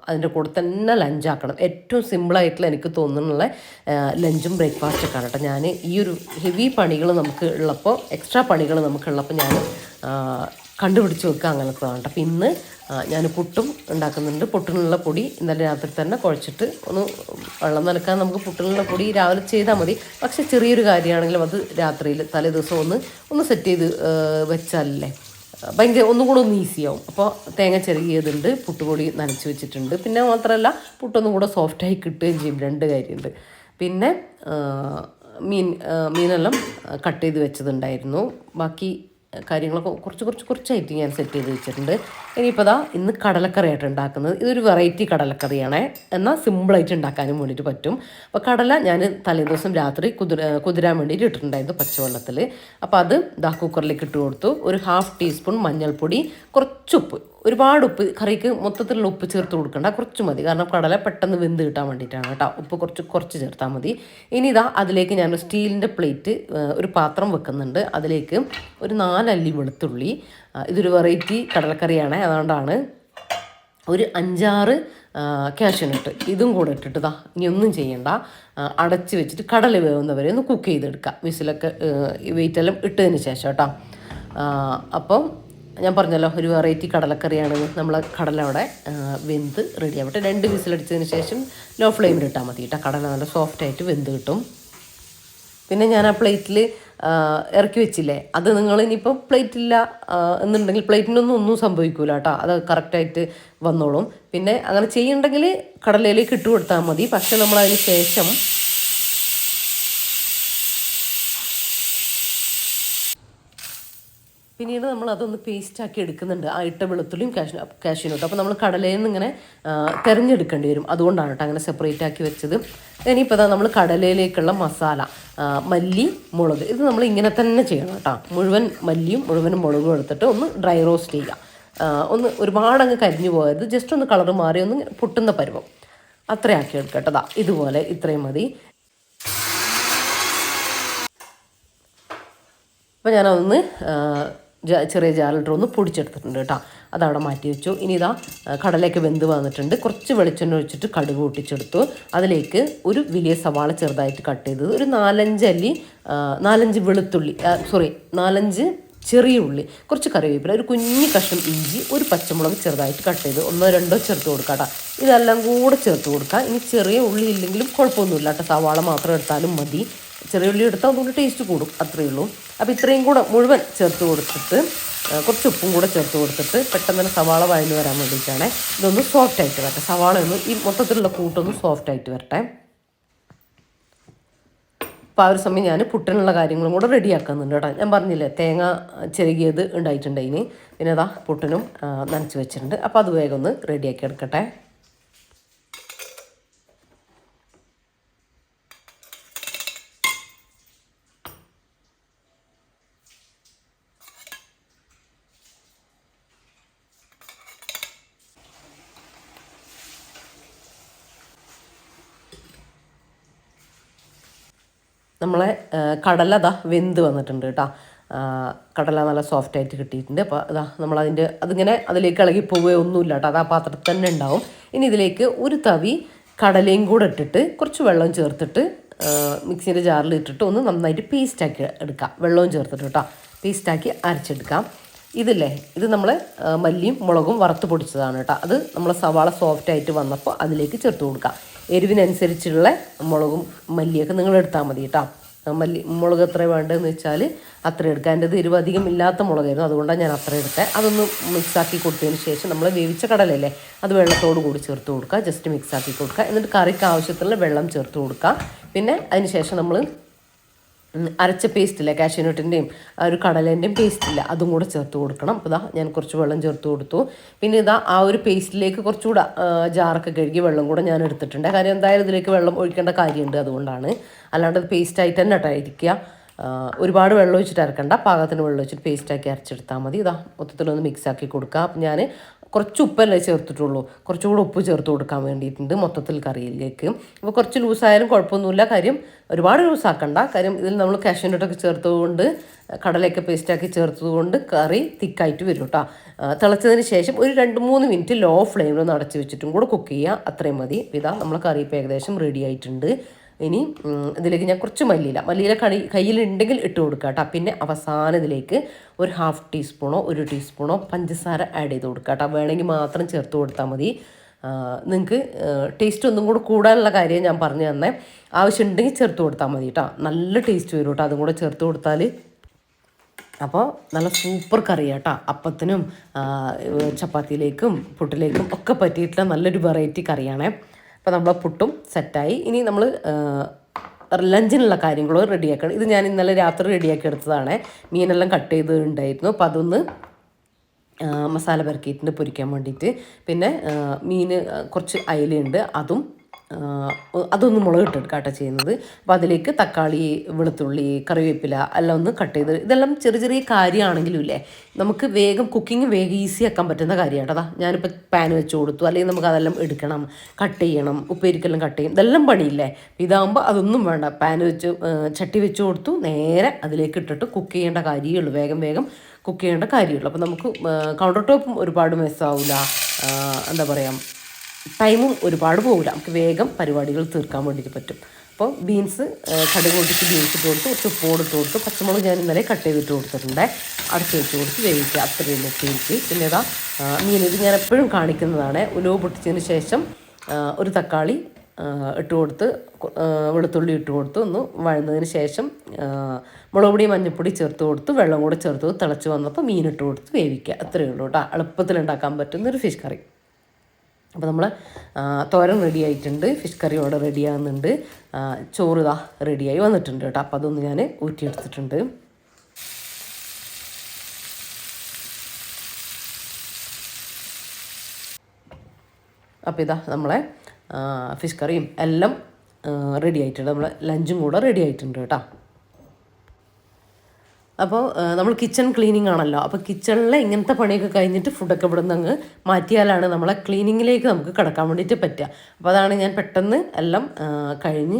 അതിൻ്റെ കൂടെ തന്നെ ലഞ്ചാക്കണം. ഏറ്റവും സിമ്പിളായിട്ടുള്ള എനിക്ക് തോന്നുന്നുള്ള ലഞ്ചും ബ്രേക്ക്ഫാസ്റ്റൊക്കെയാണ് കേട്ടോ. ഞാൻ ഈ ഒരു ഹെവി പണികൾ നമുക്ക് ഉള്ളപ്പോൾ, എക്സ്ട്രാ പണികൾ നമുക്കുള്ളപ്പോൾ ഞാൻ കണ്ടുപിടിച്ച് വെക്കുക അങ്ങനത്തതാണ് കേട്ടോ. അപ്പോൾ ഇന്ന് ഞാൻ പുട്ടും ഉണ്ടാക്കുന്നുണ്ട്. പുട്ടിനുള്ള പൊടി ഇന്നലെ രാത്രി തന്നെ കുഴച്ചിട്ട് ഒന്ന് വെള്ളം നനക്കാൻ നമുക്ക് പുട്ടിനുള്ള പൊടി രാവിലെ ചെയ്താൽ മതി. പക്ഷേ ചെറിയൊരു കാര്യമാണെങ്കിലും അത് രാത്രിയിൽ തലേ ദിവസം ഒന്ന് സെറ്റ് ചെയ്ത് വെച്ചാലല്ലേ ഭയങ്കര ഒന്നുകൂടെ ഒന്ന് ഈസിയാവും. അപ്പോൾ തേങ്ങ ചിരകിയതുണ്ട്, പുട്ടുപൊടി നനച്ച് വെച്ചിട്ടുണ്ട്. പിന്നെ മാത്രമല്ല പുട്ടൊന്നും കൂടെ സോഫ്റ്റായി കിട്ടുകയും ചെയ്യും. 2 കാര്യമുണ്ട്. പിന്നെ മീനെല്ലാം കട്ട് ചെയ്ത് വെച്ചതുണ്ടായിരുന്നു. ബാക്കി കാര്യങ്ങളൊക്കെ കുറച്ചായിട്ട് ഞാൻ സെറ്റ് ചെയ്ത് വെച്ചിട്ടുണ്ട്. ഇനിയിപ്പോൾ ഇന്ന് കടലക്കറിയായിട്ട് ഉണ്ടാക്കുന്നത്. ഇതൊരു വെറൈറ്റി കടലക്കറിയാണ്, എന്നാൽ സിമ്പിളായിട്ട് ഉണ്ടാക്കാനും വേണ്ടിയിട്ട് പറ്റും. അപ്പോൾ കടല ഞാൻ തലേദിവസം രാത്രി കുതിരാൻ വേണ്ടിയിട്ട് ഇട്ടിട്ടുണ്ടായിരുന്നു പച്ചവെള്ളത്തിൽ. അപ്പോൾ അത് കുക്കറിലേക്ക് ഇട്ട് കൊടുത്തു. ഒരു 1/2 ടീസ്പൂൺ മഞ്ഞൾപ്പൊടി, കുറച്ച് ഉപ്പ്, ഒരുപാട് ഉപ്പ് കറിക്ക് മൊത്തത്തിലുള്ള ഉപ്പ് ചേർത്ത് കൊടുക്കണ്ട, കുറച്ച് മതി. കാരണം കടല പെട്ടെന്ന് വെന്ത് കിട്ടാൻ വേണ്ടിയിട്ടാണ് കേട്ടോ. ഉപ്പ് കുറച്ച് ചേർത്താൽ മതി. ഇനി അതിലേക്ക് ഞാൻ സ്റ്റീലിൻ്റെ പ്ലേറ്റ്, ഒരു പാത്രം വെക്കുന്നുണ്ട്. അതിലേക്ക് ഒരു 4 അല്ലി വെളുത്തുള്ളി, ഇതൊരു വെറൈറ്റി കടലക്കറിയാണ്, അതുകൊണ്ടാണ് ഒരു 5-6 കാഷ്യൂനട്ട് ഇതും കൂടെ ഇട്ടിട്ട് ഇനി ഒന്നും ചെയ്യണ്ട, അടച്ച് വെച്ചിട്ട് കടല വേവുന്നവരെ ഒന്ന് കുക്ക് ചെയ്തെടുക്കുക. വിസിലൊക്കെ വെയിറ്റെല്ലാം ഇട്ടതിന് ശേഷം കേട്ടോ. അപ്പം ഞാൻ പറഞ്ഞല്ലോ ഒരു വെറൈറ്റി കടലക്കറിയാണ്. നമ്മൾ കടല അവിടെ വെന്ത് റെഡി ആവട്ടെ. 2 വിസിലടിച്ചതിന് ശേഷം ലോ ഫ്ലെയിമിൽ ഇട്ടാൽ മതി കേട്ടോ. കടല നല്ല സോഫ്റ്റായിട്ട് വെന്ത് കിട്ടും. പിന്നെ ഞാൻ ആ പ്ലേറ്റിൽ ഇറക്കി വെച്ചില്ലേ, അത് നിങ്ങൾ ഇനിയിപ്പോൾ പ്ലേറ്റില്ല എന്നുണ്ടെങ്കിൽ ഒന്നും സംഭവിക്കില്ല കേട്ടോ. അത് കറക്റ്റായിട്ട് വന്നോളും. പിന്നെ അങ്ങനെ ചെയ്യുന്നുണ്ടെങ്കിൽ കടലയിലേക്ക് ഇട്ട് കൊടുത്താൽ മതി. പക്ഷെ നമ്മൾ അതിന് ശേഷം പിന്നീട് നമ്മൾ അതൊന്ന് പേസ്റ്റാക്കി എടുക്കുന്നുണ്ട്. ആ ഇട്ട വെളുത്തുള്ളിയും കാഷ്യൂനട്ടും. അപ്പോൾ നമ്മൾ കടലയിൽ നിന്ന് ഇങ്ങനെ തിരഞ്ഞെടുക്കേണ്ടി വരും. അതുകൊണ്ടാണ് കേട്ടോ അങ്ങനെ സെപ്പറേറ്റ് ആക്കി വെച്ചത്. ഇനിയിപ്പോൾ അതാ നമ്മൾ കടലയിലേക്കുള്ള മസാല, മല്ലി, മുളക്, ഇത് നമ്മൾ ഇങ്ങനെ തന്നെ ചെയ്യണം കേട്ടോ. മുഴുവൻ മല്ലിയും മുഴുവനും മുളകും എടുത്തിട്ട് ഒന്ന് ഡ്രൈ റോസ്റ്റ് ചെയ്യുക. ഒന്ന് ഒരുപാട് അങ്ങ് കരിഞ്ഞു പോകരുത്, ജസ്റ്റ് ഒന്ന് കളറ് മാറി ഒന്ന് പൊട്ടുന്ന പരുവം അത്രയാക്കി എടുക്കട്ടതാ. ഇതുപോലെ ഇത്രയും മതി. അപ്പോൾ ഞാനതൊന്ന് ചെറിയ ജാറിലിട്ട് ഒന്ന് പൊടിച്ചെടുത്തിട്ടുണ്ട് കേട്ടോ. അതവിടെ മാറ്റി വെച്ചു. ഇനി ഇതാ കടലയൊക്കെ വെന്ത് വന്നിട്ടുണ്ട്. കുറച്ച് വെളിച്ചെണ്ണ ഒഴിച്ചിട്ട് കടുക് പൊട്ടിച്ചെടുത്തു. അതിലേക്ക് ഒരു വലിയ സവാള ചെറുതായിട്ട് കട്ട് ചെയ്തത്, ഒരു 4-5 വെളുത്തുള്ളി, 4-5 ചെറിയ ഉള്ളി, കുറച്ച് കറിവേപ്പില, ഒരു കുഞ്ഞു കഷ്ണം ഇഞ്ചി, ഒരു പച്ചമുളക് ചെറുതായിട്ട് കട്ട് ചെയ്ത് 1-2 ചേർത്ത് കൊടുക്കാം കേട്ടോ. ഇതെല്ലാം കൂടെ ചേർത്ത് കൊടുക്കുക. ഇനി ചെറിയ ഉള്ളി ഇല്ലെങ്കിലും കുഴപ്പമൊന്നുമില്ല കേട്ടോ, സവാള മാത്രം എടുത്താലും മതി. ചെറിയ ഉള്ളി എടുത്താൽ ഒന്നുകൂടി ടേസ്റ്റ് കൂടും, അത്രയേ ഉള്ളൂ. അപ്പോൾ ഇത്രയും കൂടെ മുഴുവൻ ചേർത്ത് കൊടുത്തിട്ട് കുറച്ച് ഉപ്പും കൂടെ ചേർത്ത് കൊടുത്തിട്ട് പെട്ടെന്ന് തന്നെ സവാള വഴന്ന് വരാൻ വേണ്ടിയിട്ടാണ്. ഇതൊന്ന് സോഫ്റ്റ് ആയിട്ട് വരട്ടെ, സവാള ഒന്ന് ഈ മൊത്തത്തിലുള്ള കൂട്ടൊന്ന് സോഫ്റ്റ് ആയിട്ട് വരട്ടെ. അപ്പോൾ ആ ഒരു സമയം ഞാൻ പുട്ടിനുള്ള കാര്യങ്ങളും കൂടെ റെഡിയാക്കുന്നുണ്ട് കേട്ടോ. ഞാൻ പറഞ്ഞില്ലേ തേങ്ങ ചെറുകിയത് ഉണ്ടായിട്ടുണ്ടായിന്. പിന്നെ അതാ പുട്ടിനും നനച്ച് വെച്ചിട്ടുണ്ട്. അപ്പോൾ അത് വേഗം ഒന്ന് റെഡിയാക്കി എടുക്കട്ടെ. നമ്മളെ കടല അതാ വെന്ത് വന്നിട്ടുണ്ട് കേട്ടോ. കടല നല്ല സോഫ്റ്റായിട്ട് കിട്ടിയിട്ടുണ്ട്. അപ്പോൾ അതാ അതിങ്ങനെ അതിലേക്ക് ഇളകി പോവുകയൊന്നുമില്ല കേട്ടോ, അത് ആ പാത്രത്തിൽ തന്നെ ഉണ്ടാവും. ഇനി ഇതിലേക്ക് ഒരു തവി കടലയും കൂടെ ഇട്ടിട്ട് കുറച്ച് വെള്ളം ചേർത്തിട്ട് മിക്സിൻ്റെ ജാറിൽ ഇട്ടിട്ട് ഒന്ന് നന്നായിട്ട് പേസ്റ്റാക്കി എടുക്കാം. വെള്ളവും ചേർത്തിട്ട് കേട്ടോ, പേസ്റ്റാക്കി അരച്ചെടുക്കാം. ഇത് നമ്മൾ മല്ലിയും മുളകും വറുത്ത് പൊടിച്ചതാണ് കേട്ടോ. അത് നമ്മൾ സവാള സോഫ്റ്റായിട്ട് വന്നപ്പോൾ അതിലേക്ക് ചേർത്ത് കൊടുക്കാം. എരിവിനനുസരിച്ചുള്ള മുളകും മല്ലിയൊക്കെ നിങ്ങൾ എടുത്താൽ മതി കേട്ടോ. മുളക് എത്ര വേണ്ടതെന്ന് വെച്ചാൽ അത്ര എടുക്കുക. എൻ്റെ എരിവ് അധികം ഇല്ലാത്ത മുളകായിരുന്നു, അതുകൊണ്ടാണ് ഞാൻ അത്ര എടുത്തത്. അതൊന്ന് മിക്സാക്കി കൊടുത്തതിന് ശേഷം നമ്മൾ വേവിച്ച കടലല്ലേ അത് വെള്ളത്തോട് കൂടി ചേർത്ത് കൊടുക്കുക. ജസ്റ്റ് മിക്സാക്കി കൊടുക്കുക. എന്നിട്ട് കറിക്ക് ആവശ്യത്തിലുള്ള വെള്ളം ചേർത്ത് കൊടുക്കുക. പിന്നെ അതിന് ശേഷം നമ്മൾ അരച്ച പേസ്റ്റില്ല, കാഷ്യൂനട്ടിൻ്റെയും ഒരു കടലേൻ്റെയും പേസ്റ്റില്ല, അതും കൂടെ ചേർത്ത് കൊടുക്കണം. അപ്പോൾ ഇതാ ഞാൻ കുറച്ച് വെള്ളം ചേർത്ത് കൊടുത്തു. പിന്നെ ഇതാ ആ ഒരു പേസ്റ്റിലേക്ക് കുറച്ചുകൂടെ ജാറൊക്കെ കഴുകി വെള്ളം കൂടെ ഞാൻ എടുത്തിട്ടുണ്ട്. കാര്യം എന്തായാലും ഇതിലേക്ക് വെള്ളം ഒഴിക്കേണ്ട കാര്യമുണ്ട്, അതുകൊണ്ടാണ്. അല്ലാണ്ട് പേസ്റ്റായിട്ട് തന്നെ ഇരിക്കുക. ഒരുപാട് വെള്ളം ഒഴിച്ചിട്ട് അരക്കണ്ട, പാകത്തിന് വെള്ളം ഒഴിച്ചിട്ട് പേസ്റ്റാക്കി അരച്ചെടുത്താൽ മതി. ഇതാ മൊത്തത്തിലൊന്ന് മിക്സാക്കി കൊടുക്കുക. അപ്പം ഞാൻ കുറച്ച് ഉപ്പല്ലേ ചേർത്തിട്ടുള്ളൂ, കുറച്ചുകൂടെ ഉപ്പ് ചേർത്ത് കൊടുക്കാൻ വേണ്ടിയിട്ടുണ്ട് മൊത്തത്തിൽ കറിയിലേക്ക്. അപ്പോൾ കുറച്ച് ലൂസായാലും കുഴപ്പമൊന്നുമില്ല, കാര്യം ഒരുപാട് ലൂസാക്കണ്ട. കാര്യം ഇതിൽ നമ്മൾ കാഷ്യൂനട്ടൊക്കെ ചേർത്തതുകൊണ്ട്, കടലയൊക്കെ പേസ്റ്റാക്കി ചേർത്തതുകൊണ്ട് കറി തിക്കായിട്ട് വരും കേട്ടോ. തിളച്ചതിന് ശേഷം ഒരു 2-3 മിനിറ്റ് ലോ ഫ്ലെയിമിലൊന്ന് അടച്ച് വെച്ചിട്ടും കൂടെ കുക്ക് ചെയ്യുക, അത്രയും മതി. ഇതാ നമ്മളെ കറി ഇപ്പോൾ ഏകദേശം റെഡി ആയിട്ടുണ്ട്. ഇനി ഇതിലേക്ക് ഞാൻ കുറച്ച് മല്ലിയില കയ്യിലുണ്ടെങ്കിൽ ഇട്ട് കൊടുക്കുക കേട്ടോ. പിന്നെ അവസാനം ഇതിലേക്ക് ഒരു 1/2 ടീസ്പൂണോ 1 ടീസ്പൂണോ പഞ്ചസാര ആഡ് ചെയ്ത് കൊടുക്കുക കേട്ടോ. വേണമെങ്കിൽ മാത്രം ചേർത്ത് കൊടുത്താൽ മതി. നിങ്ങൾക്ക് ടേസ്റ്റ് ഒന്നും കൂടെ കൂടാനുള്ള കാര്യം ഞാൻ പറഞ്ഞു തന്നെ. ആവശ്യമുണ്ടെങ്കിൽ ചേർത്ത് കൊടുത്താൽ മതി കേട്ടോ, നല്ല ടേസ്റ്റ് വരും കേട്ടോ അതും കൂടെ ചേർത്ത് കൊടുത്താൽ. അപ്പോൾ നല്ല സൂപ്പർ കറിയാണ് കേട്ടോ. അപ്പത്തിനും ചപ്പാത്തിയിലേക്കും പുട്ടിലേക്കും ഒക്കെ പറ്റിയിട്ടുള്ള നല്ലൊരു വെറൈറ്റി കറിയാണേ. അപ്പോൾ നമ്മളെ പുട്ടും സെറ്റായി. ഇനി നമ്മൾ ലഞ്ചിനുള്ള കാര്യങ്ങളോ റെഡിയാക്കണം. ഇത് ഞാൻ ഇന്നലെ രാത്രി റെഡിയാക്കി എടുത്തതാണ്. മീനെല്ലാം കട്ട് ചെയ്തിട്ടുണ്ടായിരുന്നു. അപ്പോൾ അതൊന്ന് മസാല പെരക്കിയിട്ടുണ്ട് പൊരിക്കാൻ വേണ്ടിയിട്ട്. പിന്നെ മീൻ കുറച്ച് അയിലുണ്ട്, അതൊന്ന് മുളകിട്ടെടുക്കുക കേട്ടോ ചെയ്യുന്നത്. അപ്പോൾ അതിലേക്ക് തക്കാളി, വെളുത്തുള്ളി, കറിവേപ്പില എല്ലാം ഒന്ന് കട്ട് ചെയ്ത്, ഇതെല്ലാം ചെറിയ ചെറിയ കാര്യമാണെങ്കിലും ഇല്ലേ നമുക്ക് വേഗം കുക്കിംഗ് വേഗം ഈസി ആക്കാൻ പറ്റുന്ന കാര്യമാണ് കേട്ടോ. ഞാനിപ്പോൾ പാൻ വെച്ച് കൊടുത്തു, അല്ലെങ്കിൽ നമുക്ക് അതെല്ലാം എടുക്കണം, കട്ട് ചെയ്യണം, ഉപ്പേരിക്കെല്ലാം കട്ട് ചെയ്യും, ഇതെല്ലാം പണിയില്ലേ. ഇതാകുമ്പോൾ അതൊന്നും വേണ്ട. പാൻ വെച്ച് ചട്ടി വെച്ച് കൊടുത്തു, നേരെ അതിലേക്ക് ഇട്ടിട്ട് കുക്ക് ചെയ്യേണ്ട കാര്യമുള്ളൂ, വേഗം വേഗം കുക്ക് ചെയ്യേണ്ട കാര്യമുള്ളൂ. അപ്പോൾ നമുക്ക് കൗണ്ടർ ടോപ്പും ഒരുപാട് മെസ്സാവില്ല, എന്താ പറയുക, ടൈമും ഒരുപാട് പോകില്ല, നമുക്ക് വേഗം പരിപാടികൾ തീർക്കാൻ വേണ്ടിയിട്ട് പറ്റും. അപ്പോൾ ബീൻസ് കടുക് പൊട്ടിച്ച് ബീൻസ് ഇട്ട് കൊടുത്ത് കുറച്ച് ഉപ്പോട് ഇട്ട് കൊടുത്ത് പച്ചമുളക് ഞാൻ ഇന്നലെ കട്ട് ചെയ്തിട്ട് കൊടുത്തിട്ടുണ്ട്, അടച്ച് വെച്ച് കൊടുത്ത് വേവിക്കുക, അത്രയും ഉപ്പേരിക്ക്. പിന്നെ ഇതാ മീൻ, ഇത് ഞാൻ എപ്പോഴും കാണിക്കുന്നതാണ്. ഉലുവ പൊട്ടിച്ചതിന് ശേഷം ഒരു തക്കാളി ഇട്ട് കൊടുത്ത് വെളുത്തുള്ളി ഇട്ട് കൊടുത്ത് ഒന്ന് വഴന്നതിന് ശേഷം മുളക് പൊടി മഞ്ഞൾപ്പൊടി ചേർത്ത് കൊടുത്ത് വെള്ളം കൂടെ ചേർത്ത് തിളച്ച് വന്നപ്പോൾ മീൻ ഇട്ട് കൊടുത്ത് വേവിക്കുക, അത്രയേ ഉള്ളൂ കേട്ടോ. എളുപ്പത്തിൽ ഉണ്ടാക്കാൻ പറ്റുന്നൊരു ഫിഷ് കറി. അപ്പോൾ നമ്മൾ തോരൻ റെഡി ആയിട്ടുണ്ട്, ഫിഷ് കറി ഇവിടെ റെഡി ആകുന്നുണ്ട്, ചോറ് ഇതാ റെഡിയായി വന്നിട്ടുണ്ട് കേട്ടോ. അപ്പോൾ അതൊന്ന് ഞാൻ ഊറ്റിയെടുത്തിട്ടുണ്ട്. അപ്പോൾ ഇതാ നമ്മളെ ഫിഷ് കറിയും എല്ലാം റെഡി ആയിട്ടുണ്ട്, നമ്മളെ ലഞ്ചും കൂടെ റെഡി ആയിട്ടുണ്ട് കേട്ടോ. അപ്പോൾ നമ്മൾ കിച്ചൺ ക്ലീനിങ് ആണല്ലോ, അപ്പോൾ കിച്ചണിലെ ഇങ്ങനത്തെ പണിയൊക്കെ കഴിഞ്ഞിട്ട് ഫുഡൊക്കെ ഇവിടെ നിന്ന് അങ്ങ് മാറ്റിയാലാണ് നമ്മളെ ക്ലീനിങ്ങിലേക്ക് നമുക്ക് കിടക്കാൻ വേണ്ടിയിട്ട് പറ്റുക. അപ്പോൾ അതാണ് ഞാൻ പെട്ടെന്ന് എല്ലാം കഴിഞ്ഞ്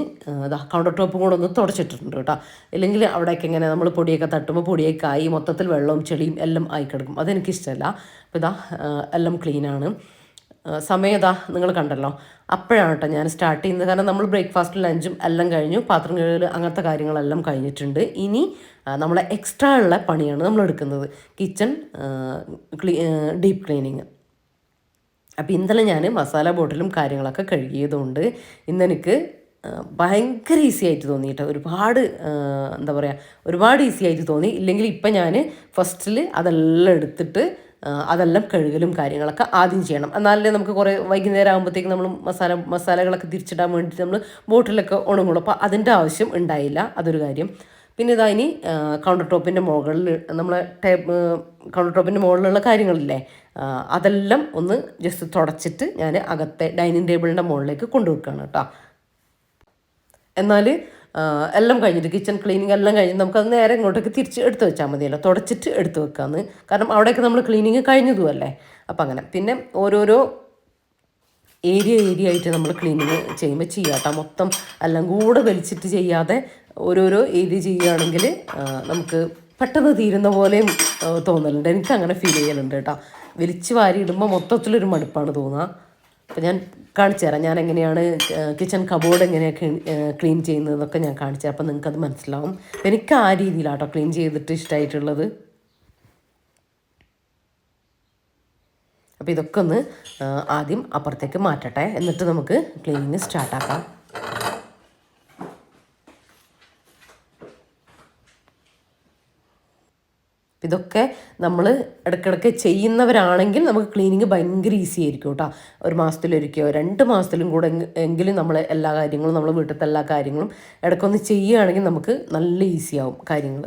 കൗണ്ടർ ടോപ്പും കൂടെ ഒന്ന് തുടച്ചിട്ടിട്ടുണ്ട് കേട്ടോ. ഇല്ലെങ്കിൽ അവിടേക്ക് ഇങ്ങനെ നമ്മൾ പൊടിയൊക്കെ തട്ടുമ്പോൾ പൊടിയൊക്കെ ആയി മൊത്തത്തിൽ വെള്ളവും ചെളിയും എല്ലാം ആയി കിടക്കും, അതെനിക്കിഷ്ടമല്ല. അപ്പോൾ ഇതാ എല്ലാം ക്ലീനാണ്. സമയം ഇതാ നിങ്ങൾ കണ്ടല്ലോ, അപ്പോഴാണ് കേട്ടോ ഞാൻ സ്റ്റാർട്ട് ചെയ്യുന്നത്. കാരണം നമ്മൾ ബ്രേക്ക്ഫാസ്റ്റും ലഞ്ചും എല്ലാം കഴിഞ്ഞു, പാത്രം കഴുകൽ അങ്ങനത്തെ കാര്യങ്ങളെല്ലാം കഴിഞ്ഞിട്ടുണ്ട്. ഇനി നമ്മളെ എക്സ്ട്രാ ഉള്ള പണിയാണ് നമ്മൾ എടുക്കുന്നത്, കിച്ചൺ ഡീപ്പ് ക്ലീനിങ്. അപ്പോൾ ഇന്നലെ ഞാൻ മസാല ബോട്ടിലും കാര്യങ്ങളൊക്കെ കഴുകിയതുകൊണ്ട് ഇന്നെനിക്ക് ഭയങ്കര ഈസി ആയിട്ട് തോന്നി കേട്ടോ. ഒരുപാട് എന്താ പറയുക, ഒരുപാട് ഈസി ആയിട്ട് തോന്നി. ഇല്ലെങ്കിൽ ഇപ്പം ഞാൻ ഫസ്റ്റിൽ അതെല്ലാം എടുത്തിട്ട് അതെല്ലാം കഴുകലും കാര്യങ്ങളൊക്കെ ആദ്യം ചെയ്യണം, എന്നാലേ നമുക്ക് കുറേ വൈകുന്നേരം ആകുമ്പോഴത്തേക്ക് നമ്മൾ മസാലകളൊക്കെ തിരിച്ചിടാൻ വേണ്ടിയിട്ട് നമ്മൾ ബോട്ടിലൊക്കെ ഉണങ്ങുള്ളൂ. അപ്പോൾ അതിൻ്റെ ആവശ്യം ഉണ്ടായില്ല, അതൊരു കാര്യം. പിന്നെ ഇതാ ഇനി കൗണ്ടർ ടോപ്പിൻ്റെ മുകളിൽ നമ്മളെ കൗണ്ടർ ടോപ്പിൻ്റെ മുകളിലുള്ള കാര്യങ്ങളില്ലേ, അതെല്ലാം ഒന്ന് ജസ്റ്റ് തുടച്ചിട്ട് ഞാൻ അകത്തെ ഡൈനിങ് ടേബിളിൻ്റെ മുകളിലേക്ക് കൊണ്ടുവെക്കുകയാണ് കേട്ടോ. എന്നാൽ എല്ലാം കഴിഞ്ഞിട്ട് കിച്ചൺ ക്ലീനിങ് എല്ലാം കഴിഞ്ഞിട്ട് നമുക്കത് നേരെ ഇങ്ങോട്ടേക്ക് തിരിച്ച് എടുത്ത് വെച്ചാൽ മതിയല്ലോ, തുടച്ചിട്ട് എടുത്ത് വെക്കാമെന്ന്. കാരണം അവിടെയൊക്കെ നമ്മൾ ക്ലീനിങ് കഴിഞ്ഞതുമല്ലേ. അപ്പം അങ്ങനെ പിന്നെ ഓരോരോ ഏരിയ ആയിട്ട് നമ്മൾ ക്ലീനിങ് ചെയ്യുമ്പോൾ ചെയ്യാട്ടോ, മൊത്തം എല്ലാം കൂടെ വലിച്ചിട്ട് ചെയ്യാതെ ഓരോരോ ഏരിയ ചെയ്യുകയാണെങ്കിൽ നമുക്ക് പെട്ടെന്ന് തീരുന്ന പോലെയും തോന്നലുണ്ട്. എനിക്ക് അങ്ങനെ ഫീൽ ചെയ്യലുണ്ട് കേട്ടോ. വലിച്ച് വാരി ഇടുമ്പോൾ മൊത്തത്തിലൊരു മടുപ്പാണ് തോന്നുക. അപ്പോൾ ഞാൻ കാണിച്ചു തരാം ഞാൻ എങ്ങനെയാണ് കിച്ചൺ കബോർഡ് എങ്ങനെയൊക്കെ ക്ലീൻ ചെയ്യുന്നതെന്നൊക്കെ ഞാൻ കാണിച്ചു തരാം. അപ്പോൾ നിങ്ങൾക്കത് മനസ്സിലാവും. എനിക്ക് ആ രീതിയിലാട്ടോ ക്ലീൻ ചെയ്തിട്ട് ഇഷ്ടമായിട്ടുള്ളത്. അപ്പോൾ ഇതൊക്കെ ഒന്ന് ആദ്യം അപ്പുറത്തേക്ക് മാറ്റട്ടെ, എന്നിട്ട് നമുക്ക് ക്ലീനിങ് സ്റ്റാർട്ടാക്കാം. ഇതൊക്കെ നമ്മൾ ഇടയ്ക്കിടയ്ക്ക് ചെയ്യുന്നവരാണെങ്കിൽ നമുക്ക് ക്ലീനിങ് ഭയങ്കര ഈസി ആയിരിക്കും കേട്ടോ. ഒരു മാസത്തിലൊരിക്കോ 2 മാസത്തിലും കൂടെ എങ്കിലും നമ്മൾ എല്ലാ കാര്യങ്ങളും നമ്മൾ വീട്ടിലത്തെ എല്ലാ കാര്യങ്ങളും ഇടയ്ക്കൊന്ന് ചെയ്യുകയാണെങ്കിൽ നമുക്ക് നല്ല ഈസി ആവും കാര്യങ്ങൾ.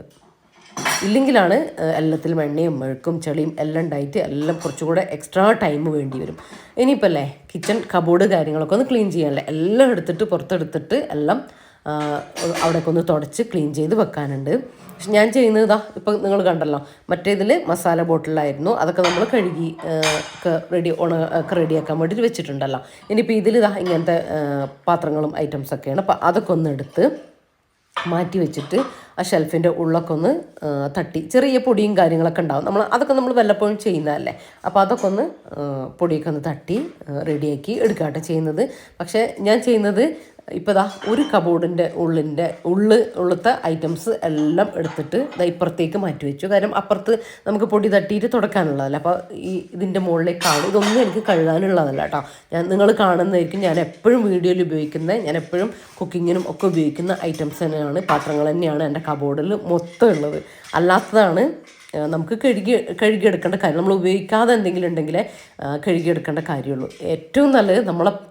ഇല്ലെങ്കിലാണ് എല്ലാത്തിലും എണ്ണയും മെഴുക്കും ചെളിയും എല്ലാം ഉണ്ടായിട്ട് എല്ലാം കുറച്ചുകൂടെ എക്സ്ട്രാ ടൈം വേണ്ടി വരും. ഇനിയിപ്പോൾ അല്ലേ കിച്ചൺ കബോർഡ് കാര്യങ്ങളൊക്കെ ഒന്ന് ക്ലീൻ ചെയ്യാനല്ലേ, എല്ലാം എടുത്തിട്ട് പുറത്തെടുത്തിട്ട് എല്ലാം അവിടെയൊക്കെ ഒന്ന് തുടച്ച് ക്ലീൻ ചെയ്ത് വെക്കാനുണ്ട്. പക്ഷെ ഞാൻ ചെയ്യുന്നത് ഇതാ ഇപ്പം നിങ്ങൾ കണ്ടല്ലോ, മറ്റേതിൽ മസാല ബോട്ടിലായിരുന്നു, അതൊക്കെ നമ്മൾ കഴുകി ഒക്കെ റെഡിയാക്കാൻ വേണ്ടിയിട്ട് വെച്ചിട്ടുണ്ടല്ലോ. ഇനിയിപ്പോൾ ഇതിൽ ഇതാ ഇങ്ങനത്തെ പാത്രങ്ങളും ഐറ്റംസൊക്കെയാണ്. അപ്പോൾ അതൊക്കെ ഒന്ന് എടുത്ത് മാറ്റി വെച്ചിട്ട് ആ ഷെൽഫിൻ്റെ ഉള്ളൊക്കെ ഒന്ന് തട്ടി, ചെറിയ പൊടിയും കാര്യങ്ങളൊക്കെ ഉണ്ടാവും, അതൊക്കെ നമ്മൾ വല്ലപ്പോഴും ചെയ്യുന്നതല്ലേ. അപ്പോൾ അതൊക്കെ ഒന്ന് പൊടിയൊക്കെ ഒന്ന് തട്ടി റെഡിയാക്കി എടുക്കാട്ടെ ചെയ്യുന്നത്. പക്ഷേ ഞാൻ ചെയ്യുന്നത് ഇപ്പോൾ ദാ ഒരു കബോർഡിൻ്റെ ഉള്ളത്തെ ഐറ്റംസ് എല്ലാം എടുത്തിട്ട് ഇപ്പുറത്തേക്ക് മാറ്റി വെച്ചു. കാരണം അപ്പുറത്ത് നമുക്ക് പൊടി തട്ടിയിട്ട് തുടക്കാനുള്ളതല്ല. അപ്പോൾ ഇതിൻ്റെ മുകളിലേക്കാണ്, ഇതൊന്നും എനിക്ക് കഴുകാനുള്ളതല്ല കേട്ടോ. നിങ്ങൾ കാണുന്നതായിരിക്കും ഞാൻ എപ്പോഴും വീഡിയോയിൽ ഉപയോഗിക്കുന്നത്, ഞാൻ എപ്പോഴും കുക്കിങ്ങിനും ഒക്കെ ഉപയോഗിക്കുന്ന ഐറ്റംസ് തന്നെയാണ്, പാത്രങ്ങൾ തന്നെയാണ് എൻ്റെ കബോർഡിൽ മൊത്തം ഉള്ളത്. അല്ലാത്തതാണ് നമുക്ക് കഴുകിയെടുക്കേണ്ട കാര്യം. നമ്മൾ ഉപയോഗിക്കാതെ എന്തെങ്കിലും ഉണ്ടെങ്കിൽ കഴുകിയെടുക്കേണ്ട കാര്യമുള്ളൂ. ഏറ്റവും നല്ലത്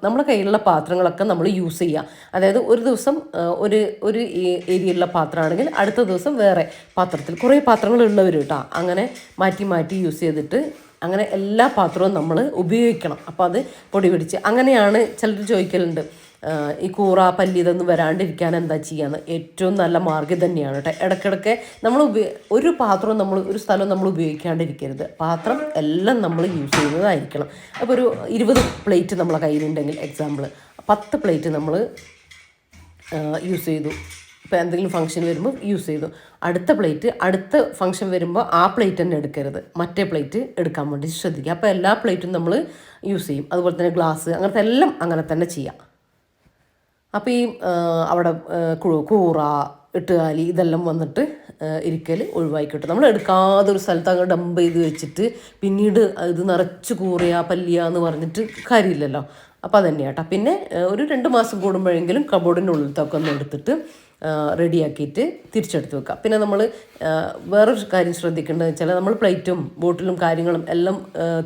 നമ്മളെ കയ്യിലുള്ള പാത്രങ്ങളൊക്കെ നമ്മൾ യൂസ് ചെയ്യുക. അതായത് ഒരു ദിവസം ഒരു ഏരിയയിലുള്ള പാത്രമാണെങ്കിൽ അടുത്ത ദിവസം വേറെ പാത്രത്തിൽ, കുറേ പാത്രങ്ങൾ ഉള്ളവർ കേട്ടോ, അങ്ങനെ മാറ്റി യൂസ് ചെയ്തിട്ട് അങ്ങനെ എല്ലാ പാത്രവും നമ്മൾ ഉപയോഗിക്കണം. അപ്പോൾ അത് പൊടി പിടിച്ച് അങ്ങനെയാണ്. ചിലർ ചോദിക്കലുണ്ട് ഈ കൂറ പല്ലി ഇതൊന്നും വരാണ്ടിരിക്കാൻ എന്താ ചെയ്യാന്ന്. ഏറ്റവും നല്ല മാർഗ്ഗം തന്നെയാണ് കേട്ടോ. ഇടയ്ക്കിടയ്ക്ക് നമ്മൾ ഒരു പാത്രവും ഒരു സ്ഥലവും നമ്മൾ ഉപയോഗിക്കാണ്ടിരിക്കരുത്. പാത്രം എല്ലാം നമ്മൾ യൂസ് ചെയ്യുന്നതായിരിക്കണം. അപ്പോൾ ഒരു 20 പ്ലേറ്റ് നമ്മളെ കയ്യിലുണ്ടെങ്കിൽ എക്സാമ്പിൾ 10 പ്ലേറ്റ് നമ്മൾ യൂസ് ചെയ്തു, ഇപ്പോൾ എന്തെങ്കിലും ഫംഗ്ഷൻ വരുമ്പോൾ യൂസ് ചെയ്തു. അടുത്ത ഫംഗ്ഷൻ വരുമ്പോൾ ആ പ്ലേറ്റ് തന്നെ എടുക്കരുത്, മറ്റേ പ്ലേറ്റ് എടുക്കാൻ വേണ്ടി ശ്രദ്ധിക്കുക. അപ്പോൾ എല്ലാ പ്ലേറ്റും നമ്മൾ യൂസ് ചെയ്യും. അതുപോലെ തന്നെ ഗ്ലാസ് അങ്ങനത്തെ എല്ലാം അങ്ങനെ തന്നെ ചെയ്യാം. അപ്പോൾ ഈ അവിടെ കൂറ എട്ടുകാലി ഇതെല്ലാം വന്നിട്ട് ഇരിക്കൽ ഒഴിവാക്കി കിട്ടും. നമ്മൾ എടുക്കാതെ ഒരു സ്ഥലത്ത് അങ്ങ് ഡംപ് ചെയ്ത് വെച്ചിട്ട് പിന്നീട് ഇത് നിറച്ച് കൂറയാ പല്ലിയ എന്ന് പറഞ്ഞിട്ട് കാര്യമില്ലല്ലോ. അപ്പോൾ അതന്നെയാട്ടോ. പിന്നെ ഒരു 2 മാസം കൂടുമ്പോഴെങ്കിലും കബോർഡിൻ്റെ ഉള്ളിലത്തൊക്കെ ഒന്ന് എടുത്തിട്ട് റെഡിയാക്കിയിട്ട് തിരിച്ചെടുത്ത് വെക്കുക. പിന്നെ നമ്മൾ വേറൊരു കാര്യം ശ്രദ്ധിക്കേണ്ടതെന്ന് വെച്ചാൽ നമ്മൾ പ്ലേറ്റും ബോട്ടിലും കാര്യങ്ങളും എല്ലാം